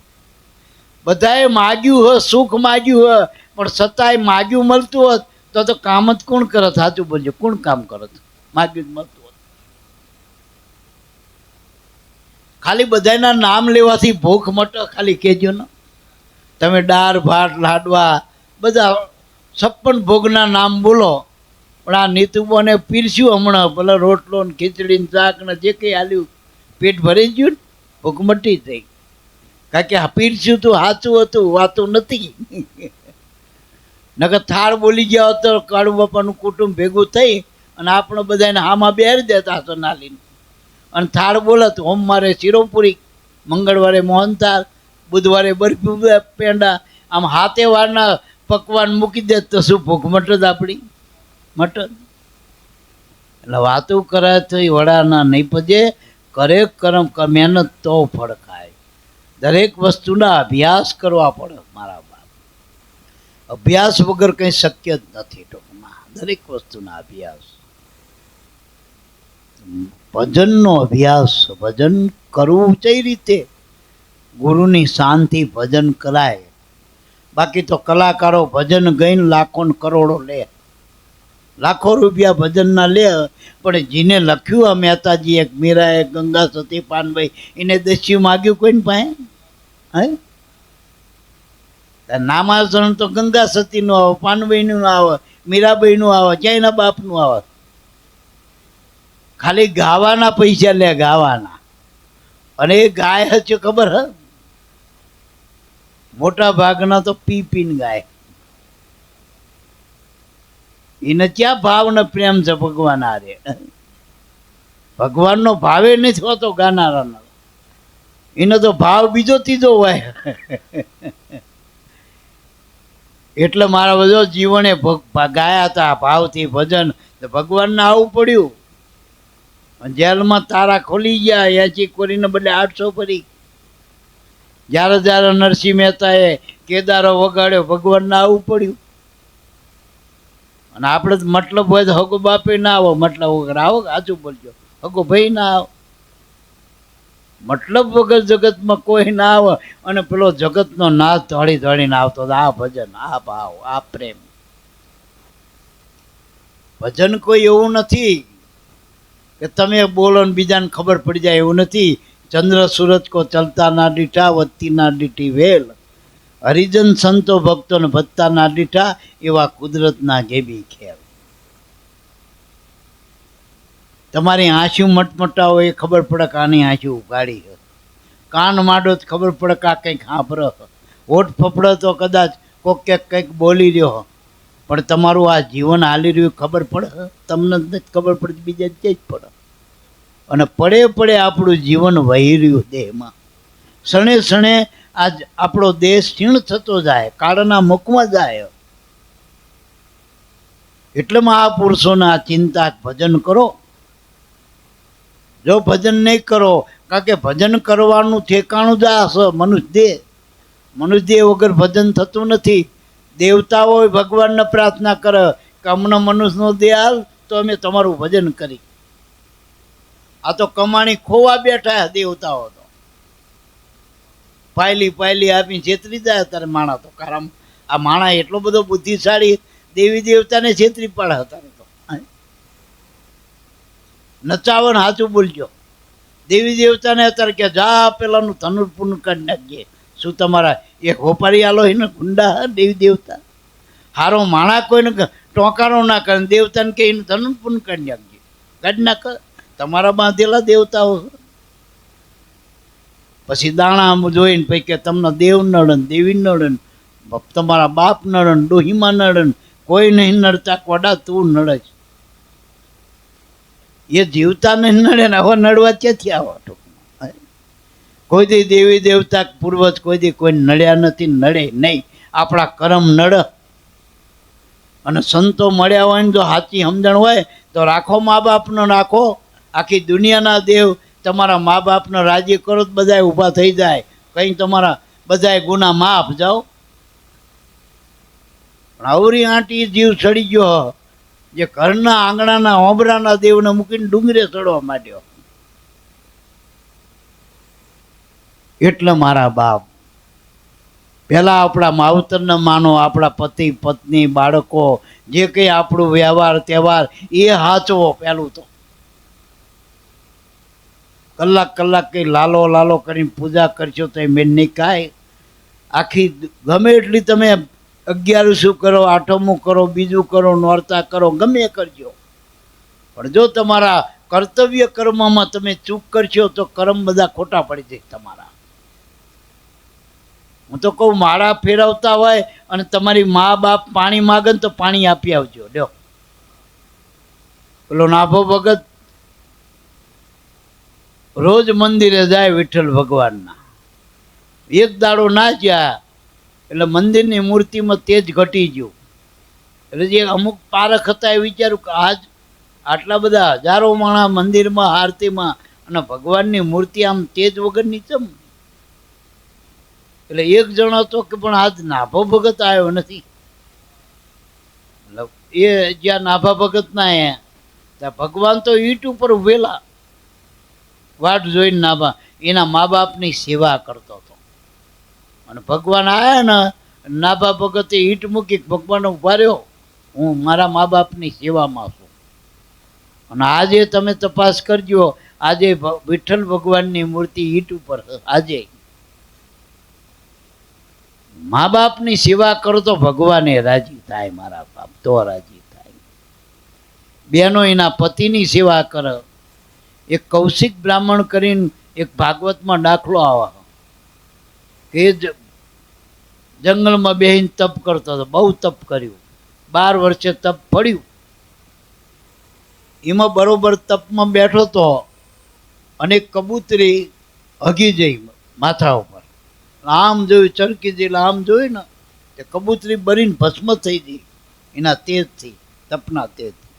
બધાએ માગ્યું હોય, સુખ માગ્યું હોય, પણ છતાંય માગ્યું મળતું હોત તો કામ જ કોણ કરત? સાચું બોલજો. કોણ કામ કરત? માગ્યું જ મળતું હોત. ખાલી બધાના નામ લેવાથી ભૂખ મટે? ખાલી કહેજો ને તમે. દાળ ભાત લાડવા બધા 56 ભોગના નામ બોલો, પણ આ નીતુબોને પીરસ્યું હમણાં, પેલા રોટલો ને ખીચડી ને શાક ને જે કંઈ હાલ્યું, પેટ ભરી ગયું ને, ભૂખ મટી થઈ. કારણ કે પીરસ્યું તું સાચું હતું, વાતું નથી. નકર થાળ બોલી ગયા હોત તો કાળુ બાપાનું કુટુંબ ભેગું થઈ અને આપણે બધાને હામાં બેહારી દેતા હતો નાલીને. અને થાળ બોલત, સોમવારે શિરોપુરી, મંગળવારે મોહનથાળ, બુધવારે બરફી પેંડા, આમ 7 વારના પકવાન મૂકી દે તો શું ભૂખ મટત આપણી? મટત. એટલે વાતું કરે તો એ વડાના નહીં પજે. કરે કરમ મહેનત તો ફળ ખાય. દરેક વસ્તુના અભ્યાસ કરવા પડે મારા બાપ. અભ્યાસ વગર કંઈ શક્ય જ નથી. ટૂંકમાં દરેક વસ્તુના અભ્યાસ. ભજનનો અભ્યાસ. ભજન કરવું કઈ રીતે? ગુરુની શાંતિ ભજન કરાય. બાકી તો કલાકારો ભજન ગઈને લાખો ને કરોડો લે, લાખો રૂપિયા ભજનના લે, પણ જેને લખ્યું આ મહેતાજી, એક મીરાએ, ગંગા સતી, પાનભાઈ, એને દસ્યુ માગ્યું કોઈને પાસે? હે, નામાસણ તો ગંગા સતીનું આવે, પાનભાઈનું આવે, મીરાબાઈનું આવે, ક્યાંયના બાપનું આવે. ખાલી ગાવાના પૈસા લે, ગાવાના. અને એ ગાય હશે ખબર? હ, મોટા ભાગના તો પી પીને ગાય. એને ક્યાં ભાવ ને પ્રેમ છે ભગવાન હારે? ભગવાનનો ભાવે નથી હોતો ગાનારાનો. એનો તો ભાવ બીજો ત્રીજો હોય. એટલે મારા બધો જીવને ગાયા હતા ભાવથી ભજન, ભગવાનને આવું પડ્યું. જેલમાં તારા ખોલી ગયા 80 કોરીને બદલે 800 ભરી. જ્યારે જ્યારે નરસિંહ મહેતાએ કેદારો વગાડ્યો ભગવાનને આવવું પડ્યું. અને આપણે તો મતલબ હોય તો હગો બાપે ના આવો, મતલબ વગર આવો, સાચું બોલજો, હગો ભાઈ ના આવો. મતલબ વગર જગતમાં કોઈ ના આવે. અને પેલો જગતનો નાથ ધોળી ધોળીને આવતો, આ ભજન, આ ભાવ, આ પ્રેમ. ભજન કોઈ એવું નથી કે તમે બોલો ને બીજાને ખબર પડી જાય, એવું નથી. ચંદ્ર સૂરજ કો ચલતા ના દીઠા, વધતી ના દીઠી વેલ. હરિજન સંતો ભક્તો ને ભજતા ના દીઠા, એવા કુદરતના ગેબી ખેલ. તમારી આંસુ મટમટા હોય એ ખબર પડે કે આની આંસુ ઉગાડી. કાન માંડો તો ખબર પડે કે આ કંઈક સાંભળ. હોઠ ફફડો તો કદાચ કોક કંઈક બોલી રહ્યો, પણ તમારું આ જીવન હાલી રહ્યું ખબર પડે? તમને જ નથી ખબર પડતી, બીજા જ જ પડે. અને પડે પડે આપણું જીવન વહી રહ્યું દેહમાં. ક્ષણે ક્ષણે આજ આપણો દેહ ક્ષીણ થતો જાય, કાળના મુખમાં જાય. એટલે મહાપુરુષોના ચિંતા ભજન કરો. જો ભજન નહીં કરો, કારણ કે ભજન કરવાનું ઠેકાણું જ આ છે, મનુષ્ય દેહ. મનુષ્ય દેહ વગર ભજન થતું નથી. દેવતાઓ ભગવાનને પ્રાર્થના કરે કે અમને મનુષ્યનો દેહ હાલ તો અમે તમારું ભજન કરી. આ તો કમાણી ખોવા બેઠા દેવતાઓ તો. પાયલી આપી છેતરી જાય ત્યારે માણા તો. કારણ આ માણા એટલો બધો બુદ્ધિશાળી, દેવી દેવતાને છેતરી પાડે હતા તો. નચાવન સાચું બોલજો. દેવી દેવતાને અત્યારે કે જા પેલાનું ધનુર પૂર્ણ કરી નાખીએ. શું તમારા એક હોપારી આલો એને ગુંડા દેવી દેવતા? હારો માણા કોઈને ટોકારો ના કરે, દેવતાને કે એનું ધનુર પૂર્ણ કરી નાખજે. કાઢી નાખ. તમારા બાંધેલા દેવતાઓ. પછી દાણા જોઈને પછી કે તમને દેવ નડન, દેવી નડન, તમારા બાપ નડન, ડોહીમાં નડન, કોઈ નહીં નડતા, કોડા તું નડે છે. એ જીવતા નહીં નડે ને હવે નડવા ક્યાંથી આવો? કોઈ દી દેવી દેવતા પૂર્વજ કોઈ દી કોઈ નડ્યા નથી, નડે નહીં. આપણા કર્મ નડે. અને સંતો મળ્યા હોય ને જો સાચી સમજણ હોય તો રાખો, મા બાપનો રાખો. આખી દુનિયાના દેવ તમારા મા બાપને રાજી કરો તો બધાય ઊભા થઈ જાય. કંઈ તમારા બધાય ગુના માફ જાઓ. પણ આવરી આંટી જીવ ચડી ગયો, જે ઘરના આંગણાના હોંભરાના દેવને મૂકીને ડુંગરે ચડવા માંડ્યો. એટલે મારા બાપ, પહેલાં આપણા માવતરને માનો, આપણા પતિ પત્ની બાળકો જે કંઈ આપણું વ્યવહાર તહેવાર એ સાચવો. પહેલું તો કલાક કંઈ લાલો લાલો કરીને પૂજા કરશો તો એ મેં નહીં કાંઈ. આખી ગમે એટલી તમે 11 કરો, 8મું કરો, બીજું કરો, નોરતા કરો, ગમે કરજો, પણ જો તમારા કર્તવ્ય કર્મમાં તમે ચૂક કરશો તો કર્મ બધા ખોટા પડી જાય તમારા. હું તો કહું, માળા ફેરવતા હોય અને તમારી મા બાપ પાણી માગે ને તો પાણી આપી આવજો. લ્યો, પેલો નાભો ભગત રોજ મંદિરે જાય વિઠ્ઠલ ભગવાનના. એક દાડો ના જ્યા એટલે મંદિરની મૂર્તિમાં તેજ ઘટી ગયું. એટલે જે અમુક પારખ હતા એ વિચાર્યું કે આજ આટલા બધા હજારો માણસ મંદિરમાં આરતીમાં અને ભગવાનની મૂર્તિ આમ તેજ વગરની ચમ. એટલે એક જણો હતો કે પણ આજ નાભો ભગત આવ્યો નથી. એ જ્યાં નાભા ભગત ના ત્યાં ભગવાન તો ઈંટ ઉપર ઉભેલા વાટ જોઈને નાભા એના મા બાપની સેવા કરતો હતો. અને ભગવાન આવ્યા ને, નાભા ભગતે ઈંટ મૂકી ભગવાન ઉભા રહ્યો, હું મારા મા બાપની સેવામાં છું. અને આજે તમે તપાસ કરજો, આજે વિઠ્ઠલ ભગવાનની મૂર્તિ ઈંટ ઉપર. આજે મા બાપની સેવા કરો તો ભગવાને રાજી થાય. મારા બાપ તો રાજી થાય. બહેનો એના પતિની સેવા કરે. એક કૌશિક બ્રાહ્મણ કરીને એક ભાગવતમાં દાખલો આવે કે જંગલમાં બેહીને તપ કરતો હતો. બહુ તપ કર્યું, 12 વર્ષે તપ પડ્યું. એમાં બરોબર તપમાં બેઠો તો અને કબૂતરી હગી જઈ માથા ઉપર. આમ જોયું, ચરકી જઈ, આમ જોયું ને તે કબૂતરી બરીને ભસ્મ થઈ ગઈ એના તેજથી, તપના તેજથી.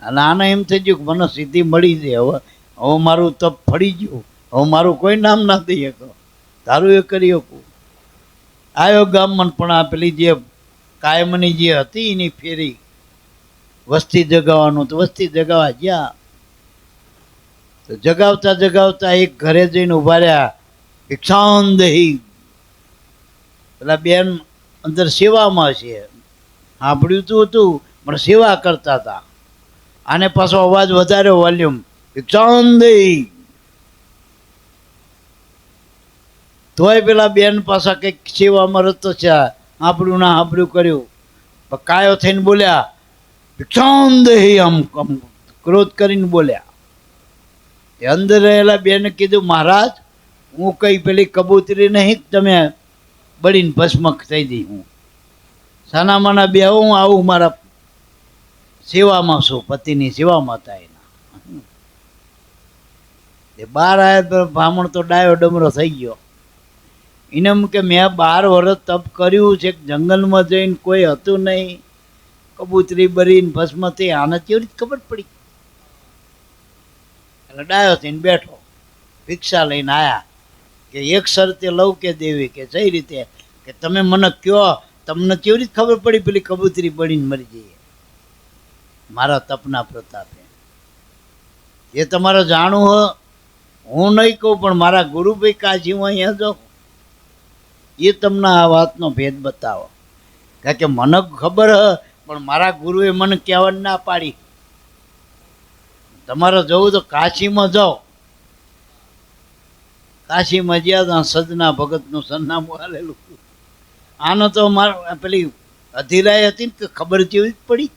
અને આને એમ થઈ ગયું કે મને સિદ્ધિ મળી છે, હવે હવે મારું તપ ફળી ગયું, હવે મારું કોઈ નામ ના દઈ શકો, તારું એ કરી શકું. આવ્યો ગામમાં, પણ આ પેલી જે કાયમની જે હતી એની ફેરી વસ્તી જગાવવાનું, તો વસ્તી જગાવવા ગયા. તો જગાવતા જગાવતા એક ઘરે જઈને ઉભા રહ્યા, ભિક્ષાંદેહી. પેલા બેન અંદર સેવામાં છે, સાંભળ્યું તું હતું પણ સેવા કરતા હતા. આને પાછો અવાજ વધારે વોલ્યુમ, ભિક્ષાંદેહી. તોય પેલા બેન પાછા કંઈક સેવામાં રતો છે, સાંભળ્યું ના સાંભળ્યું કર્યું, પણ કાયો થઈને બોલ્યા ભિક્ષાંદેહી, આમ ક્રોધ કરીને બોલ્યા. એ અંદર રહેલા બેને કીધું, મહારાજ હું કઈ પેલી કબૂતરી નહીં તમે બળીને ભસ્મક થઈ દઈ, હું સાનામાના બે હું આવું મારા સેવામાં છું, પતિની સેવામાં હતા એના. એ બહાર આવ્યા બ્રાહ્મણ તો ડાયો ડમરો થઈ ગયો. એને એમ કે મેં 12 વર્ષ તપ કર્યું છે, જંગલમાં જઈને કોઈ હતું નહીં, કબૂતરી બરીને ભસ્મ થઈ, આને કેવી રીતે ખબર પડી? એટલે ડાયો થઈને બેઠો, ભિક્ષા લઈને આયા કે એક શરતે લઉં કે દેવી, કે સही રીતે કે તમે મને કયો, તમને કેવી રીતે ખબર પડી પેલી કબૂતરી બળીને મરી જઈએ? મારા તપના પ્રતાપે. એ તમારે જાણવું હો, હું નહીં કહું, પણ મારા ગુરુભાઈ કાશી હું અહીંયા જાઉં, એ તમને આ વાતનો ભેદ બતાવો. કારણ કે મને ખબર હ, પણ મારા ગુરુએ મને કહેવાની ના પાડી. તમારે જવું તો કાશીમાં જાઓ. કાશીમાં ગયા ત્યાં સદના ભગતનું સરનામું આલેલું. આનો તો મારા પેલી અધીરાઈ હતી ને કે ખબર જેવી જ પડી.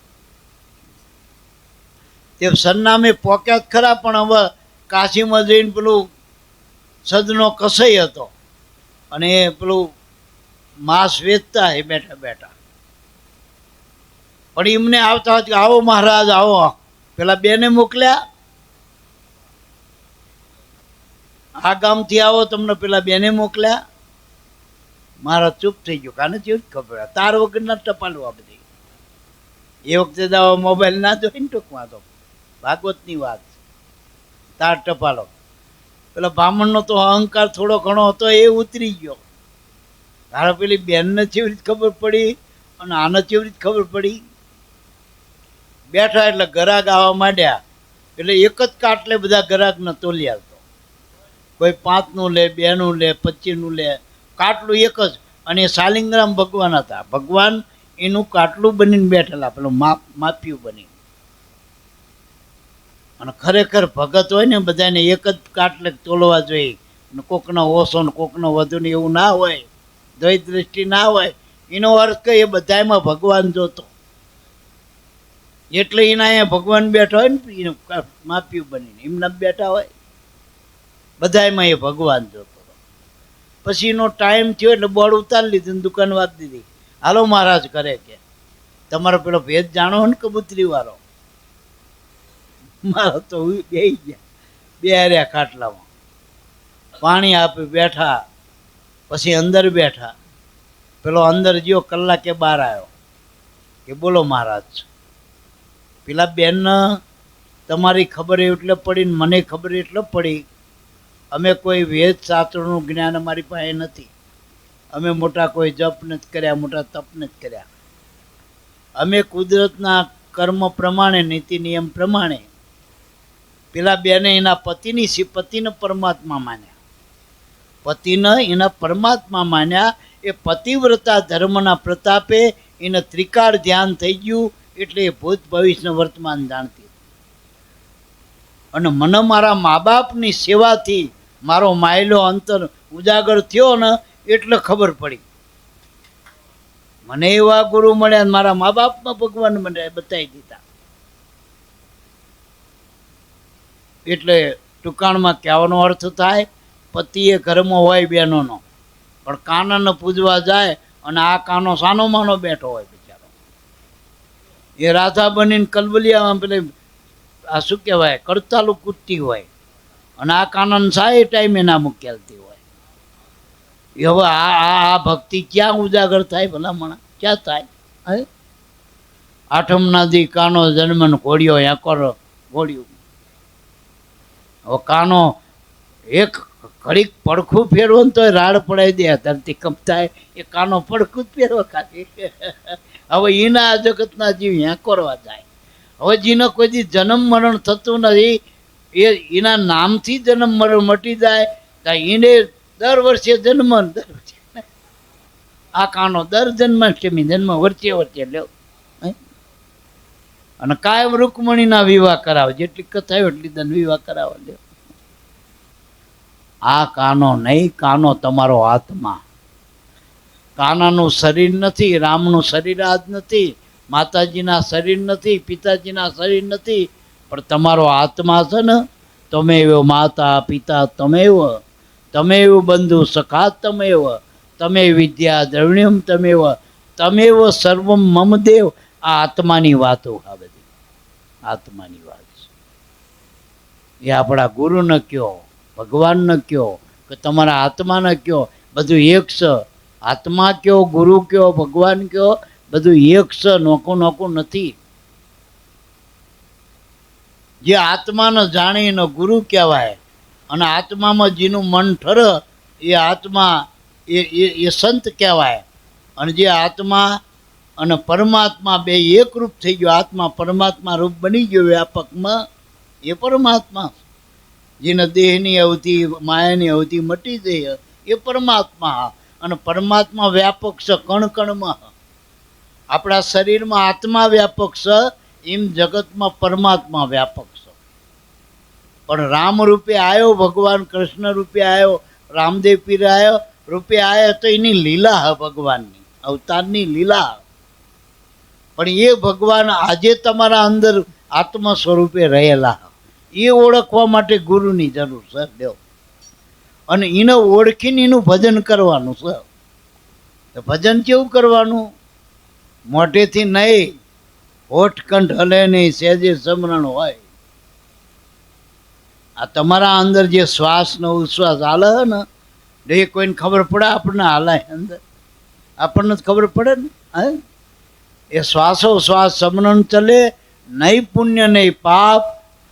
તે સરનામે પોક્યા ખરા, પણ હવે કાશીમાં જઈને પેલું સદનો કસાઈ હતો, અને એ પેલું માંસ વેચતા એ બેઠા બેઠા. પણ એમને આવતા આવો મહારાજ આવો, પેલા બેને મોકલ્યા, આ ગામથી આવો, તમને પેલા બેને મોકલ્યા. મારા ચૂપ થઈ ગયો, કાને જેવી ખબર, તાર વગરના ટપાલું આ બધી. એ વખતે તો મોબાઈલ ના જોઈને ટૂંકમાં તો ભાગવતની વાત, તાર ટપાલો. પેલા બ્રાહ્મણનો તો અહંકાર થોડો ઘણો હતો, એ ઉતરી ગયો. તારા પેલી બેનને કેવી રીતે ખબર પડી અને આને કેવી રીતે ખબર પડી? બેઠા એટલે ગરાગ આવવા માંડ્યા, એટલે એક જ કાટલે બધા ગરાગને તોલ્યા હતો. કોઈ 5નું લે, 2નું લે, 25નું લે, કાટલું એક જ. અને એ શાલિંગ્રામ ભગવાન હતા, ભગવાન એનું કાટલું બનીને બેઠેલા, પેલું માપ્યું બની. અને ખરેખર ભગત હોય ને બધાને એક જ કાટલે તોલવા જોઈએ, કોકનો ઓછો ને કોકનો વધુ ને એવું ના હોય, દ્વૈત દ્રષ્ટિ ના હોય. એનો અર્થ કે એ બધામાં ભગવાન જોતો, એટલે એના અહીંયા ભગવાન બેઠા હોય ને, એનું માપ્યું બનીને એમના બેઠા હોય, બધામાં એ ભગવાન જોતો. પછી એનો ટાઈમ થયો એટલે બોર્ડ ઉતારી લીધું ને દુકાન વાત દીધી, હાલો મહારાજ કરે કે તમારો પેલો ભેદ જાણો ને કબૂતરી વાળો. મારો તો બે ગયા, બે રહ્યા ખાટલામાં, પાણી આપી બેઠા. પછી અંદર બેઠા, પેલો અંદર ગયો, કલાકે બહાર આવ્યો કે બોલો મહારાજ, પેલા બેનને તમારી ખબર એટલે પડી ને મને ખબર એટલે પડી, અમે કોઈ વેદ શાસ્ત્રનું જ્ઞાન અમારી પાસે નથી, અમે મોટા કોઈ જપ નથી કર્યા, મોટા તપ નથી કર્યા. અમે કુદરતના કર્મ પ્રમાણે, નીતિ નિયમ પ્રમાણે, પેલા બેને એના પતિને પરમાત્મા માન્યા, પતિને એના પરમાત્મા માન્યા. એ પતિવ્રતા ધર્મના પ્રતાપે એને ત્રિકાળ ધ્યાન થઈ ગયું, એટલે એ ભૂત ભવિષ્ય વર્તમાન જાણતી. અને મને મારા મા બાપની સેવાથી મારો માયલો અંતર ઉજાગર થયો ને, એટલે ખબર પડી. મને એવા ગુરુ મળ્યા, મારા મા બાપમાં ભગવાન મને બતાવી દીધા. એટલે ટૂંકાણમાં કહેવાનો અર્થ થાય, પતિએ ઘરમાં હોય બહેનોનો, પણ કાનાને પૂજવા જાય, અને આ કાનો સાનો માનો બેઠો હોય બિચારો. એ રાધા બનીને કલબલિયામાં પેલે આ શું કહેવાય કરતાલું કૂદતી હોય, અને આ કાનન સાય ટાઈમે ના મૂકેલતી હોય. એ હવે આ ભક્તિ ક્યાં ઉજાગર થાય ભલામણા, ક્યાં થાય? આઠમના દી કાનો જન્મન ઘોડિયો યાકોર ઘોડિયું. હવે કાનો એક ઘડીક પડખું ફેરવો ને તો રાડ પડાવી દે, ધરતી કંપતાય એ કાનો પડખું જ ફેરવા ખાતી. હવે એના આ જગતના જીવ યાકોરવા જાય. હવે જેનો કોઈ દી જન્મ મરણ થતું નથી એ એના નામથી જન્મ મરણ મટી જાય તો એને દર વર્ષે જન્મ આ કાનો દર જન્માષ્ટમી જન્મ વચ્ચે વચ્ચે લ્યો. અને કાયમ રૂકમણીના વિવાહ કરાવે, જેટલી કથા એટલી દન વિવાહ કરાવે લ્યો. આ કાનો નહીં, કાનો તમારો આત્મા. કાનાનું શરીર નથી, રામનું શરીર આજ નથી, માતાજીના શરીર નથી, પિતાજીના શરીર નથી, પણ તમારો આત્મા છે ને. તમેવ માતા પિતા તમેવ, તમેવ બંધુ સખા તમેવ, તમે વિદ્યા દ્રવિણ્યમ તમેવ, તમેવ સર્વમ મમ દેવ. આ આત્માની વાતો, આ બધી આત્માની વાત છે. એ આપણા ગુરુને કયો, ભગવાનને કયો, કે તમારા આત્માને કયો, બધું એક છે. આત્મા કયો, ગુરુ કયો, ભગવાન કયો, બધું એક છે, નોખું નોખું નથી. જે આત્માને જાણીને ગુરુ કહેવાય, અને આત્મામાં જેનું મન ઠરે એ આત્મા એ સંત કહેવાય. અને જે આત્મા અને પરમાત્મા બે એકરૂપ થઈ ગયો, આત્મા પરમાત્મા રૂપ બની ગયો વ્યાપકમાં, એ પરમાત્મા. જેને દેહની અવધિ માયાની અવધિ મટી જાય એ પરમાત્મા. અને પરમાત્મા વ્યાપક છે કણ કણમાં. આપણા શરીરમાં આત્મા વ્યાપક છે, એમ જગતમાં પરમાત્મા વ્યાપક છે. પણ રામ રૂપે આવ્યો ભગવાન, કૃષ્ણ રૂપે આવ્યો રામદેવ પીર આવ્યો રૂપે આવ્યો, તો એની લીલા હ ભગવાનની, અવતારની લીલા. પણ એ ભગવાન આજે તમારા અંદર આત્મ સ્વરૂપે રહેલા, એ ઓળખવા માટે ગુરુની જરૂર છે દેવ. અને એને ઓળખીને એનું ભજન કરવાનું છે. તો ભજન કેવું કરવાનું? મોઢેથી નહીં, હોઠ કંઠ હલે નહીં, સહેજે સમરણ હોય. આ તમારા અંદર જે શ્વાસનો ઉશ્વાસ હાલે ને, એ કોઈને ખબર પડે? આપણને હાલે અંદર, આપણને જ ખબર પડે ને. હા, એ શ્વાસો શ્વાસ સમરણ ચલે, નહીં પુણ્ય નહીં પાપ,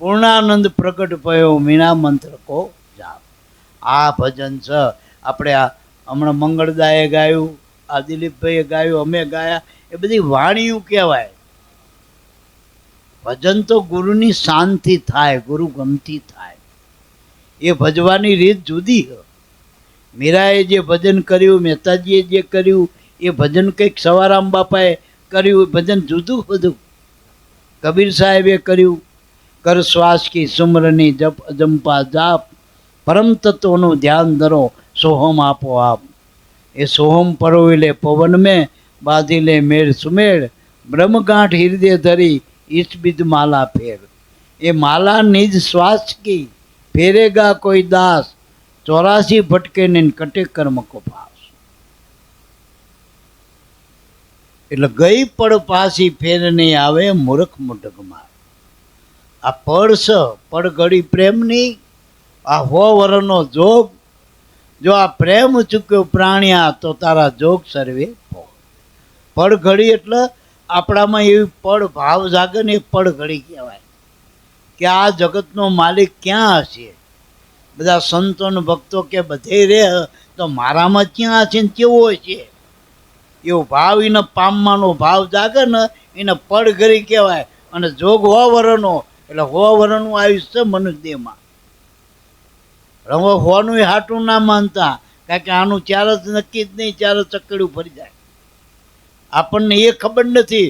પૂર્ણાનંદ પ્રગટ ભયો મીણા મંત્ર કો જાપ. આ ભજન છે. આપણે આ હમણાં મંગળદાએ ગાયું, આ દિલીપભાઈએ ગાયું, અમે ગાયા, એ બધી વાણીઓ કહેવાય. ભજન તો ગુરુની શાંતિ થાય, ગુરુ ગમતી થાય. એ ભજવાની રીત જુદી. મીરાએ જે ભજન કર્યું, મહેતાજીએ જે કર્યું, એ ભજન કંઈક સવારામ બાપાએ કર્યું, ભજન જુદું બધું. કબીર સાહેબે કર્યું, કર શ્વાસ કી સુમરની જપ અજંપા જાપ, પરમ તત્વનું ધ્યાન ધરો સોહમ આપો આપ. એ સોહમ પરોવી લે પવન મેં, બાંધી લે મેળ સુમેળ, બ્રહ્મગાંઠ હૃદય ધરી ઈચ બીજ માલા ફેર. એ માલા નિજ શ્વાસ કી ફેરેગા કોઈ દાસ, 84 ભટકે ને કટે કર્મ કો પાસ. એટલે ગઈ પડ પાછી ફેર નહીં આવે, મૂર્ખ મુઢક માર. આ પડ છે, પડ ઘડી પ્રેમની, આ 100 વર્ષનો જોગ. જો આ પ્રેમ ચૂક્યો પ્રાણ્યા, તો તારા જોગ સર્વે ભોગ. પડ ઘડી એટલે આપણામાં એવી પડ ભાવ જાગે ને, એ પડ ઘડી કહેવાય. કે આ જગતનો માલિક ક્યાં હશે? બધા સંતો ને ભક્તો કે બધે રહે, તો મારામાં ક્યાં હશે ને કેવો છે? એવો ભાવ એને પામવાનો ભાવ જાગે ને, એને પડ ઘડી કહેવાય. અને જોગ 100 વર્ષનો, એટલે 100 વર્ષનું આયુષ્ય મનુષ્ય દેહમાં. રમો હોનું હાટું ના માનતા, કારણ કે આનું ચાર જ નક્કી જ નહીં, ચાર ચકડ્યું ફરી જાય. આપણને એ ખબર નથી.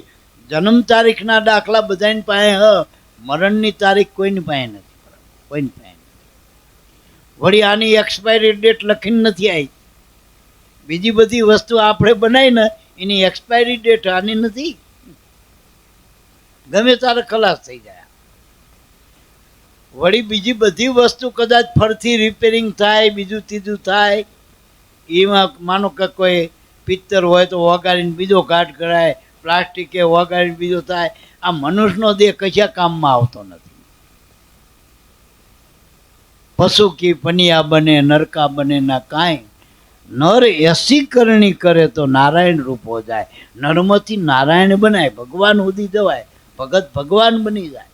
જન્મ તારીખના દાખલા બધાની પાસે હ, મરણની તારીખ કોઈની પાસે નથી, કોઈની પાસે નથી. વળી આની એક્સપાયરી ડેટ લખીને નથી આવી. બીજી બધી વસ્તુ આપણે બનાવી ને, એની એક્સપાયરી ડેટ આની નથી. ગમે ત્યારે ખલાસ થઈ જાય. વળી બીજી બધી વસ્તુ કદાચ ફરથી રિપેરિંગ થાય, બીજું ત્રીજું થાય. એમાં માનો કે કોઈ પિત્તર હોય તો વગાડીને બીજો ઘાટ કરાય, પ્લાસ્ટિકે વગાડીને બીજો થાય. આ મનુષ્યનો દેહ કશા કામમાં આવતો નથી. પશુ કી પનિયા બને, નરકા બને ના કાંઈ, નર એસી કરણી કરે તો નારાયણ રૂપ હો જાય. નરમાંથી નારાયણ બનાય, ભગવાન સુધી જવાય, ભગત ભગવાન બની જાય.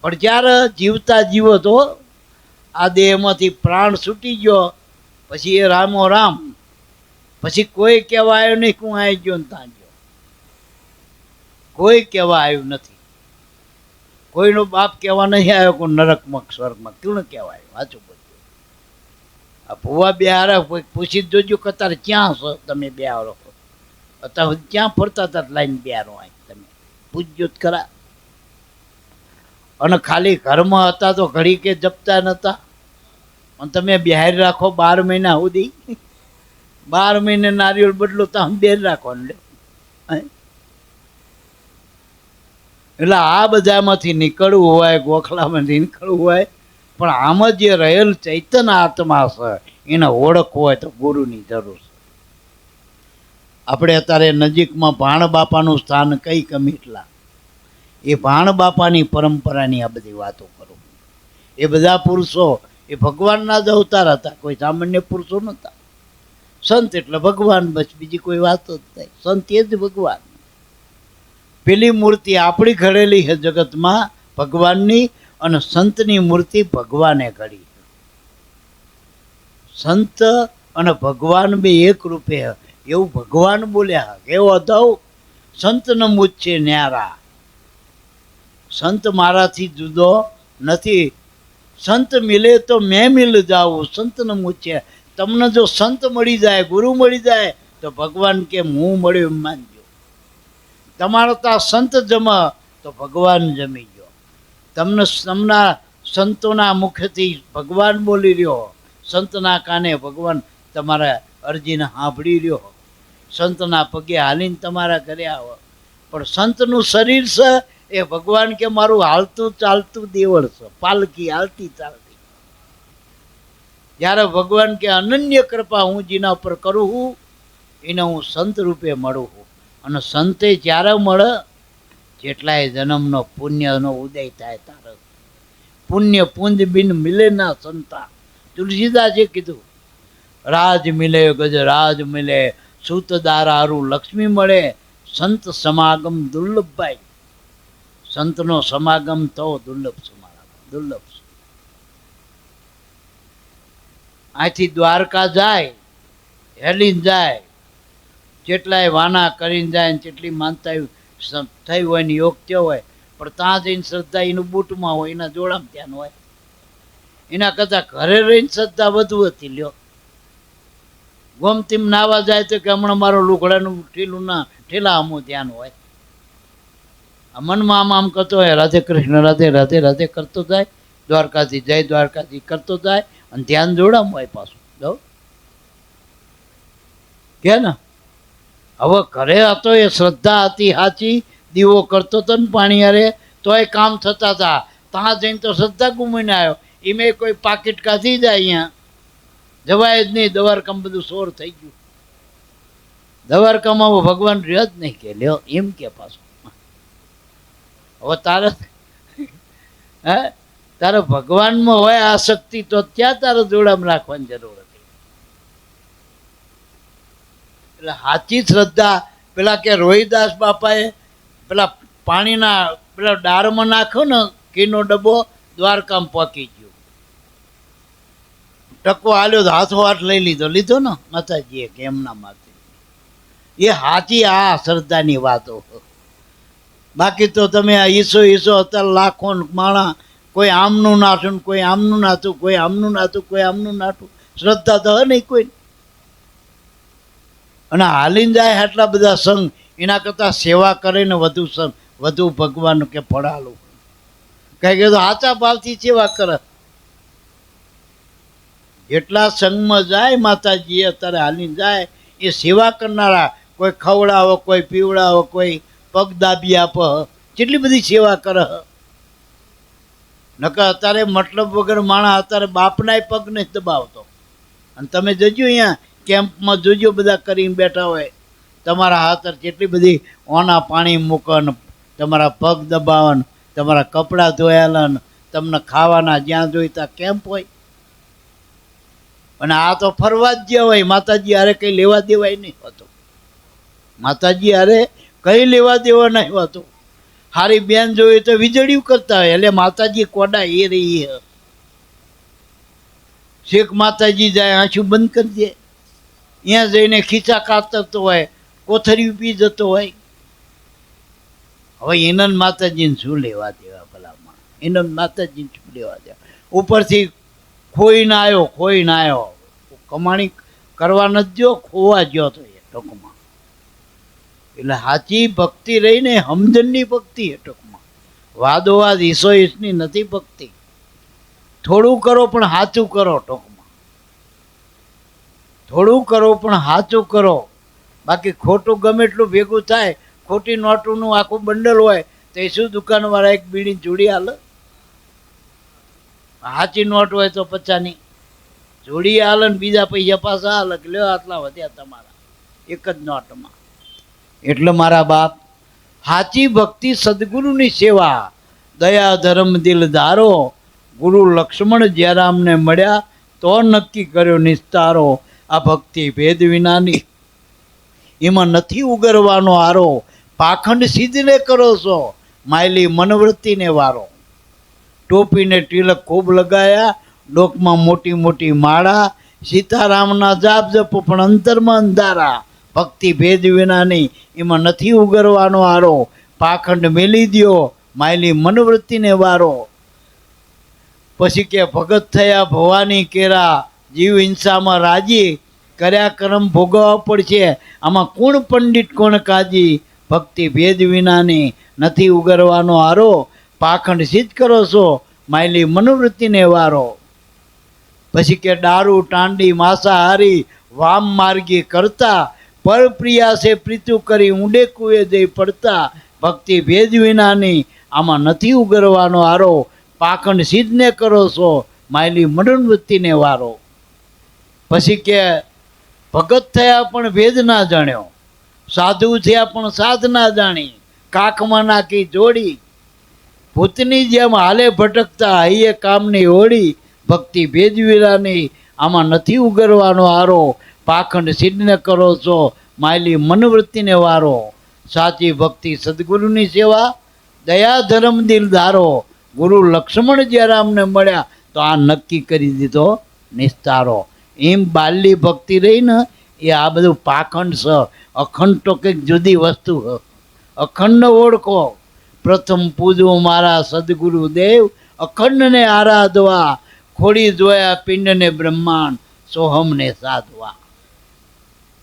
પણ જ્યારે જીવતા જીવો તો આ દેહમાંથી પ્રાણ છૂટી ગયો પછી એ રામો રામ, પછી કોઈ કહેવા આવ્યો નહીં હું આવી ગયો ને ત્યાં ગયો. કોઈ કહેવા આવ્યું નથી. કોઈનો બાપ કહેવા નહીં આવ્યો કોઈ નરકમાં સ્વર્ગમાં કોણ કહેવાય. વાંચું બધું આ ભુવા બે હારા પૂછી જ જોજો કે તારે ક્યાં છો તમે બે હારો અત્યારે ક્યાં ફરતા હતા લાઈન બે હારો અહીં તમે પૂછજો જ ખરા. અને ખાલી ઘરમાં હતા તો ઘડી કે જપતા નહોતા. અને તમે બહાર રાખો 12 મહિના સુધી, 12 મહિને નારિયેળ બદલો તો આમ બેર રાખો ને. એટલે આ બધામાંથી નીકળવું હોય, ગોખલામાંથી નીકળવું હોય, પણ આમાં જે રહેલ ચૈતન્ય આત્મા છે એને ઓળખવું હોય તો ગુરુની જરૂર છે. આપણે અત્યારે નજીકમાં ભાણ બાપાનું સ્થાન કઈ કમીટલા, એ ભાણ બાપાની પરંપરાની આ બધી વાતો કરું. એ બધા પુરુષો એ ભગવાનના જ અવતાર હતા, કોઈ સામાન્ય પુરુષો નહોતા. સંત એટલે ભગવાન, બસ બીજી કોઈ વાત જ થાય. સંત એ જ ભગવાન. પેલી મૂર્તિ આપણી ઘડેલી છે જગતમાં ભગવાનની, અને સંતની મૂર્તિ ભગવાને ઘડી. સંત અને ભગવાન બે એક રૂપે એવું ભગવાન બોલ્યા. એવો દઉં સંત ન મૂછે ન્યારા, સંત મારાથી જુદો નથી. સંત મિલે તો મેં મિલ જાઉં, સંત ન મૂછે. તમને જો સંત મળી જાય, ગુરુ મળી જાય તો ભગવાન કે હું મળ્યો એમ માનજો. તમારો ત્યાં સંત જમા તો ભગવાન જમી ગયો. તમને તમના સંતોના મુખથી ભગવાન બોલી રહ્યો, સંતના કાને ભગવાન તમારા અરજીને સાંભળી રહ્યો, સંતના પગે હાલીને તમારા ઘરે આવો. પણ સંતનું શરીર છે એ ભગવાન કે મારું હાલતું ચાલતું દેવળ છે, પાલકી હાલતી ચાલતી. જ્યારે ભગવાન કે અનન્ય કૃપા હું જેના ઉપર કરું છું એને હું સંત રૂપે મળું છું. અને સંતે જ્યારે મળે જેટલાય જન્મનો પુણ્યનો ઉદય થાય તારે. પુણ્ય પુંજ બિન મિલે ના સંતા. તુલસીદાસે કીધું રાજ મિલે ગજરાજ મિલે, સૂતદારારું લક્ષ્મી મળે, સંત સમાગમ દુર્લભભાઈ. સંતનો સમાગમ તો દુર્લભ સમાગમ, દુર્લભ. અહીંથી દ્વારકા જાય, હેલીને જાય, જેટલાય વાના કરીને જાય ને જેટલી માનતા થઈ હોય ને યોગ થયો હોય, પણ ત્યાં જઈને શ્રદ્ધા એનું બૂટમાં હોય, એના જોડામાં ત્યાં હોય. એના કરતાં ઘરે રહીને શ્રદ્ધા વધુ હતી. લ્યો ગોમતીમ નાવા જાય તો કે હમણાં મારો લુગડાનું ઠેલું ના ઠેલા અમું ધ્યાન હોય. મનમાં આમ કરતો હોય રાધે કૃષ્ણ રાધે રાધે રાધે કરતો જાય, દ્વારકાથી જય દ્વારકાથી કરતો જાય, અને ધ્યાન જોડામ હોય પાછું. જો કે ને હવે ઘરે હતો એ શ્રદ્ધા હતી સાચી, દીવો કરતો હતો ને પાણી હારે તોય કામ થતા હતા. ત્યાં જઈને તો શ્રદ્ધા ગુમીને આવ્યો. એમે કોઈ પાકીટ કાઢી જાય અહીંયા જવાય જ નહીં. દ્વારકામાં બધું સોર થઈ ગયું. દ્વારકામાં ભગવાન રહ્યો જ નહીં કે લ્યો એમ કે પાછું. હવે તારે હે તારે ભગવાનમાં હોય આસક્તિ તો ત્યાં તારે જોડામાં રાખવાની જરૂર હતી. એટલે સાચી શ્રદ્ધા પેલા કે રોહિદાસ બાપાએ પેલા પાણીના પેલા ડારમાં નાખ્યો ને ઘીનો ડબ્બો, દ્વારકામાં પહોંચી ગયો. ટકો હાલ્યો તો હાથો હાથ લઈ લીધો ને માતાજીએ કે એમના માથે. એ સાચી આ શ્રદ્ધાની વાતો. બાકી તો તમે આ ઈસો અત્યારે લાખો માણા, કોઈ આમનું નાઠું, કોઈ આમનું નાથું, કોઈ આમનું નાથું, કોઈ આમનું નાઠું. શ્રદ્ધા તો નહીં કોઈ. અને હાલીને જાય આટલા બધા સંઘ, એના કરતાં સેવા કરીને વધુ સંઘ, વધુ ભગવાન કે ફળાલું. કઈ કે તો સાચા ભાવથી સેવા કરે. જેટલા સંઘમાં જાય માતાજી અત્યારે હાલીને જાય એ સેવા કરનારા, કોઈ ખવડાવો, કોઈ પીવડાવો, કોઈ પગ દાબી આપે, કેટલી બધી સેવા કરે. નકર અત્યારે મતલબ વગર માણસ અત્યારે બાપનાય પગ નહીં દબાવતો. અને તમે જજો અહીંયા કેમ્પમાં જોજો બધા કરીને બેઠા હોય, તમારા હાથ કેટલી બધી ઓના પાણી મૂકન, તમારા પગ દબાવન, તમારા કપડાં ધોયાલન, તમને ખાવાના જ્યાં જોઈતા કેમ્પ હોય. અને આ તો ફરવા જ ગયા હોય, માતાજી હારે કંઈ લેવા દેવાય નહીં હોતું. માતાજી હારે કંઈ લેવા દેવા નહીં હોતું. હારી બેન જોઈએ તો વીજળીયું કરતા હોય, એટલે માતાજી કોડા એ રહી હે. શેખ માતાજી જાય આંસુ બંધ કરી દે, ત્યાં જઈને ખીચા કાતરતો હોય, કોથરી પી જતો હોય. હવે એનંદ માતાજીને શું લેવા દેવા ભલામાં? એનંદ માતાજીને શું લેવા દેવા? ઉપરથી ખોઈને આવ્યો, કમાણી કરવા નથી જો, ખોવા ગયો તો એ ટૂંકમાં. એટલે સાચી ભક્તિ રહીને હમદનની ભક્તિ એ ટૂંકમાં. વાદોવાદ ઈસો ઈસની નથી ભક્તિ. થોડું કરો પણ સાચું કરો ટૂંકમાં. થોડું કરો પણ સાચું કરો. બાકી ખોટું ગમે એટલું ભેગું થાય, ખોટી નોટોનું આખું બંડલ હોય તો એ શું દુકાનવાળા એક બીડી જોડી હાલે? સાચી નોટ હોય તો 50ની જોડી હાલે ને બીજા પૈસા પાછા હાલે કે લ્યો આટલા વધ્યા તમારા એક જ નોટમાં. એટલે મારા બાપ, સાચી ભક્તિ સદગુરુની સેવા, દયા ધર્મ દિલ ધારો. ગુરુ લક્ષ્મણ જયરામને મળ્યા તો નક્કી કર્યો નિસ્તારો. આ ભક્તિ ભેદ વિનાની, એમાં નથી ઉગરવાનો આરો. પાખંડ સિદ્ધને કરો છો, માયલી મનવૃત્તિને વારો. ટોપીને તિલક ખૂબ લગાયા, ડોકમાં મોટી મોટી માળા. સીતારામના જાપ જપો પણ અંતરમાં અંધારા. ભક્તિ ભેદ વિનાની, એમાં નથી ઉગરવાનો આરો. પાખંડ મેલી દ્યો, માયલી મનવૃત્તિને વારો. પછી કે ભગત થયા ભવાની કેરા, જીવ હિંસામાં રાજી. કર્યા કર્મ ભોગવવા પડશે, આમાં કોણ પંડિત કોણ કાજી. ભક્તિ ભેદ વિનાની, નથી ઉગરવાનો આરો. પાખંડ સિદ્ધ કરો છો, માયલી મનોવૃત્તિને વારો. પછી કે દારૂ ટાંડી માંસાહારી, વામ માર્ગી કરતા. પર પ્રિયાસે પ્રીતુ કરી, ઊંડે કુએ જઈ પડતા. ભક્તિ ભેદ વિનાની, આમાં નથી ઉગરવાનો આરો. પાખંડ સિદ્ધને કરો છો, માયલી મનોવૃત્તિને વારો. પછી કે ભગત થયા પણ ભેદ ના જાણ્યો, સાધુ થયા પણ સાધ ના જાણી. કાખમાં નાખી જોડી, ભૂતની જેમ હાલે ભટકતા, હૈયે કામની હોડી. ભક્તિ ભેદ વિનાની, આમાં નથી ઉગરવાનો આરો. પાખંડ સિદ્ધને કરો છો, માયલી મનવૃત્તિને વારો. સાચી ભક્તિ સદગુરુની સેવા, દયા ધર્મ દિલ ધારો. ગુરુ લક્ષ્મણ જયરામને મળ્યા તો આ નક્કી કરી દીધો નિસ્તારો. એમ બાલની ભક્તિ રહી ને એ આ બધું પાખંડ છે. અખંડ તો કંઈક જુદી વસ્તુ છે. અખંડ ઓળખો. પ્રથમ પૂજવું મારા સદગુરુ દેવ, અખંડને આરાધવા. ખોડી જોયા પિંડને બ્રહ્માંડ, સોહમને સાધવા.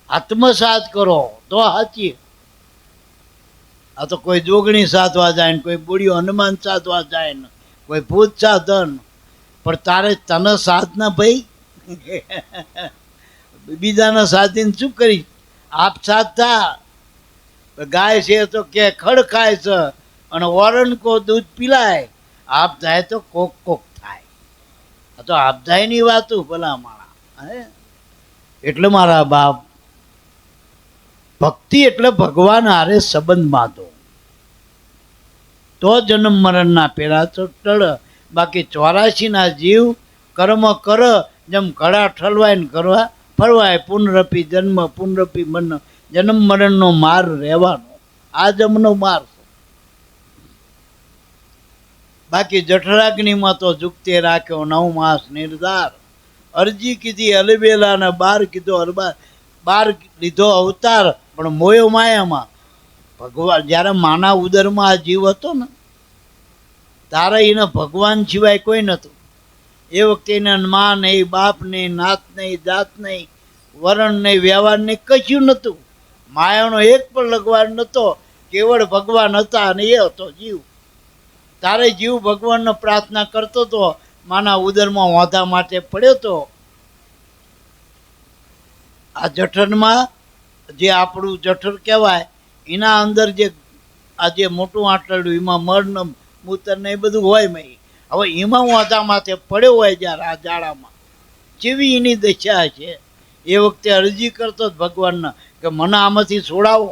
આત્મસાત કરો તો સાચી. આ તો કોઈ જોગણી સાધવા જાય ને, કોઈ બુડીઓ હનુમાન સાધવા જાય ને, કોઈ ભૂત સાધન. પણ તારે તને સાધના ભાઈ, બીજાના સાધીને શું કરી? આપ સાધતા. ગાય છે તો કે ખડ ખાય છે અને ઓરણ કો દૂધ પીલાય. આપ જાય તો કોક કોક થાય. આ તો આપધાયની વાતું ભલા માણા હે. એટલે મારા બાપ, ભક્તિ એટલે ભગવાન હારે સંબંધ બાંધો તો જન્મ મરણના પેલા તો ટળ. બાકી 84ના જીવ કર્મ કર, જેમ ઘડા ઠલવાય ને કરવા ફરવાય. પુનરપી જન્મ પુનરપી મન, જન્મ મરણનો માર રહેવાનો, આ જમનો માર. બાકી જઠરાગ્નિમાં તો જુગતે રાખ્યો 9 માસ નિર્ધાર. અરજી કીધી અલબેલા ને 12 કીધો અરબાર. 12 લીધો અવતાર, પણ મોયો માયામાં. ભગવાન જ્યારે માના ઉદરમાં આ જીવ હતો ને, તારે એને ભગવાન સિવાય કોઈ નહોતું. એ વખતે એને માં નહીં, બાપ નહીં, નાત નહીં, જાત નહીં, વરણ નહીં, વ્યવહાર નહીં, કશું નહોતું. માયાનો એક પણ લગવાડ નહોતો. કેવળ ભગવાન હતા અને એ હતો જીવ. તારે જીવ ભગવાનને પ્રાર્થના કરતો હતો, માના ઉદરમાં વાંધા માટે પડ્યો તો. આ જઠરમાં જે આપણું જઠર કહેવાય, એના અંદર જે આ જે મોટું આંટરડું, એમાં મળ મૂતર ને એ બધું હોય મેં. હવે એમાં વાંધા માથે પડ્યો હોય જ્યારે આ જાડામાં, જેવી એની દશા છે. એ વખતે અરજી કરતો જ ભગવાનને કે મને આમાંથી છોડાવો,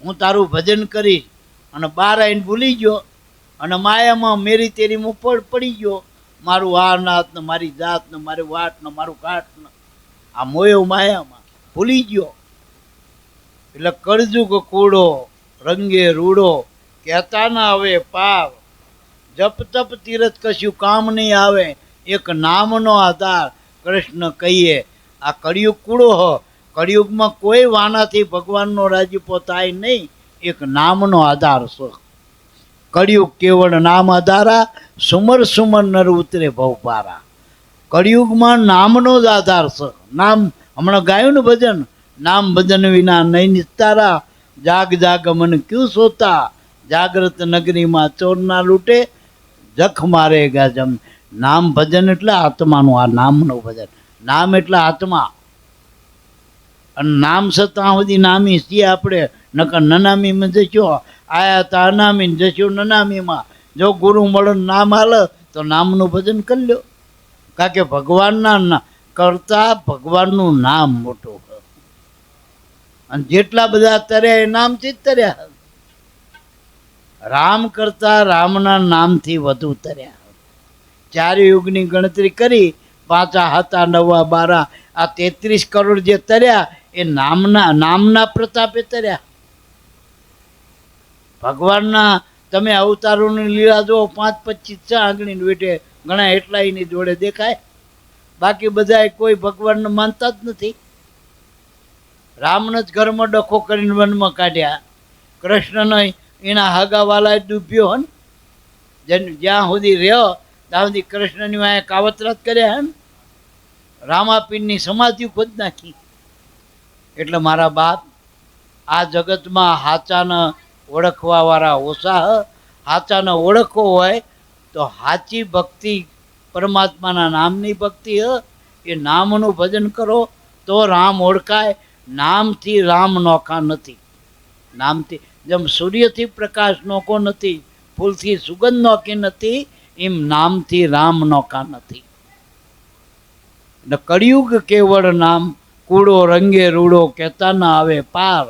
હું તારું ભજન કરીશ. અને બહાર આવીને ભૂલી ગયો અને માયામાં મેરી તેરીમાં પડી ગયો. મારું આ નાત ને મારી જાત ને મારી વાટ ને મારું કાટ ને આ મોયો માયામાં ભૂલી ગયો. એટલે કરજુગ કૂડો રંગે રૂડો કહેતા ના આવે પાર. જપ તપ તીરથ કશું કામ નહીં આવે, એક નામનો આધાર કૃષ્ણ કહીએ. આ કળિયુગ કૂડો હો, કળિયુગમાં કોઈ વાનાથી ભગવાનનો રાજીપો થાય નહીં, એક નામનો આધાર છે. કળિયુગ કેવળ નામ આધારા, સુમર સુમર નર ઉતરે ભવપારા. કળિયુગમાં નામનો જ આધાર છે. નામ હમણાં ગાયું ને ભજન, નામ ભજન વિના નહીં નિસ્તારા. જાગ જાગ મન ક્યું સોતા, જાગ્રત નગરીમાં ચોર ના લૂંટે, જખ મારે ગાજમ. નામ ભજન એટલે આત્માનું, આ નામનું ભજન. નામ એટલે આત્મા, અને નામ છે ત્યાં સુધી નામી છીએ આપણે. નકર નનામીમાં જશો, આયા તા અનામી જશો નનામીમાં. જો ગુરુ મળે નામ હાલે તો નામનું ભજન કરી લો. કારણ કે ભગવાનના કરતા ભગવાનનું નામ મોટું છે. અને જેટલા બધા તર્યા એ નામથી જ તર્યા. રામ કરતા રામના નામથી વધુ તર્યા. 4 યુગની ગણતરી કરી, 5 7 9 12 આ 33 કરોડ જે તર્યા એ નામના પ્રતાપે તર્યા. ભગવાનના તમે અવતારોની લીલા જો 5 25 આંગળી વેઠે ઘણા એટલા એની જોડે દેખાય. બાકી બધા કોઈ ભગવાનને માનતા જ નથી. રામને જ ઘરમાં ડખો કરીને વનમાં કાઢ્યા. કૃષ્ણનો એના હગાવાલાએ ડૂબ્યો હન, જ્યાં સુધી રહ્યો ત્યાં સુધી કૃષ્ણની વાંહે કાવતરાત કર્યા હન. રામાપીરની સમાધિ ખોદ નાખી. એટલે મારા બાપ, આ જગતમાં હાચાને ઓળખવાવાળા ઓછા હ. હાચાને ઓળખવો હોય તો હાચી ભક્તિ પરમાત્માના નામની ભક્તિ હ. એ નામનું ભજન કરો તો રામ ઓળખાય. નામથી રામ નોખા નથી. નામથી જેમ સૂર્યથી પ્રકાશ નોખો નથી, ફૂલથી સુગંધ નોખી નથી, એમ નામથી રામ નોખા નથી. ને કળિયુગ કેવળ નામ કૂડો રંગે રૂડો કહેતા ના આવે પાર.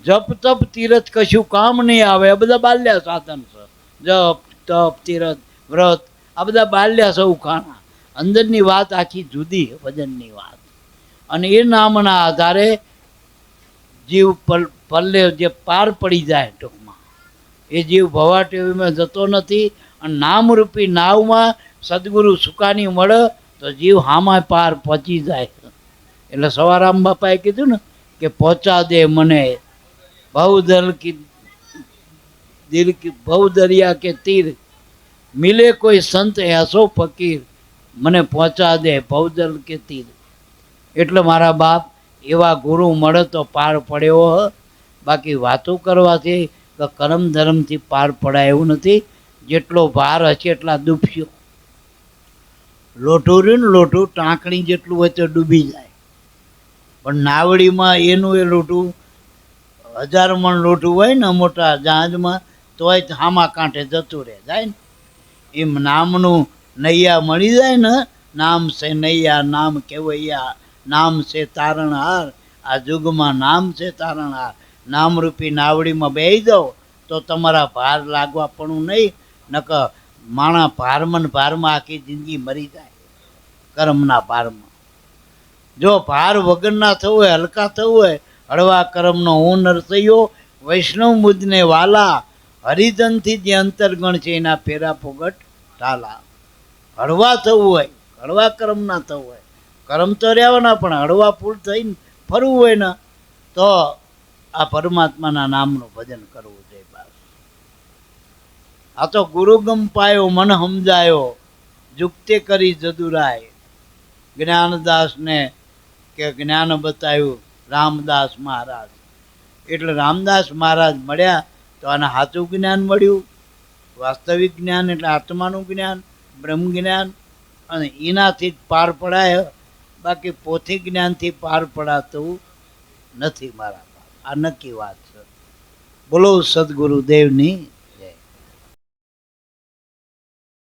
જપ તપ તીરથ કશું કામ નહીં આવે. આ બધા બાલ્યા સાધન છે. જપ તપ તીરથ વ્રત આ બધા બાલ્યા સૌ ખાણા. અંદરની વાત આખી જુદી, ભજનની વાત. અને એ નામના આધારે જીવ પલ્લે જે પાર પડી જાય, ટૂંકમાં એ જીવ ભવાટેવીમાં જતો નથી. અને નામરૂપી નાવમાં સદગુરુ સુકાની મળે તો જીવ હામાં પાર પહોંચી જાય. એટલે સવારામ બાપાએ કીધું ને કે પહોંચા દે મને ભવ દરિયા કે તીર, મિલે કોઈ સંત એસો ફકીર, મને પહોંચા દે ભવદલ કે તીર. એટલે મારા બાપ, એવા ગુરુ મળે તો પાર પડ્યો હ. બાકી વાતો કરવાથી કે કરમ ધર્મથી પાર પડાય એવું નથી. જેટલો ભાર હશે એટલા ડૂબશો. લોઢું રહ્યું ને, લોઢું ટાંકણી જેટલું હોય તો ડૂબી જાય. પણ નાવડીમાં એનું એ લોઢું 1000 મણ લોઢું હોય ને મોટા જહાજમાં, તોય હામા કાંઠે જતું રહે જાય ને. એમ નામનું નૈયા મળી જાય ને, નામ છે નૈયા નામ કેવૈયા, નામ છે તારણહાર. આ યુગમાં નામ છે તારણહાર. નામરૂપી નાવડીમાં બેસી જાઓ તો તમારા ભાર લાગવા પણ નહીં. નકર માણા ભારમાં આખી જિંદગી મરી જાય કર્મના ભારમાં. જો ભાર વગરના થવું હોય, હલકા થવું હોય, હળવા કર્મનો હું નરસૈયો વૈષ્ણવ મુજને વાલા, હરિજનથી જે અંતરગણ છે એના ફેરા ફોગટ ઢાલા. હળવા થવું હોય, હળવા કર્મ ના થવું હોય, કર્મ તો રહેવાના પણ હળવા ફૂલ થઈને ફરવું હોય ને તો આ પરમાત્માના નામનું ભજન કરવું જોઈએ. બસ આ તો ગુરુગમ પાયો મન સમજાયો, જુક્તે કરી જદુરાય. જ્ઞાનદાસને કે જ્ઞાન બતાવ્યું રામદાસ મહારાજ. એટલે રામદાસ મહારાજ મળ્યા તો આને સાચું જ્ઞાન મળ્યું. વાસ્તવિક જ્ઞાન એટલે આત્માનું જ્ઞાન, બ્રહ્મ જ્ઞાન. અને એનાથી જ પાર પડાય. બાકી પોથી જ્ઞાનથી પાર પડાતું નથી મારા. આ નક્કી વાત છે. બોલો સદગુરુદેવની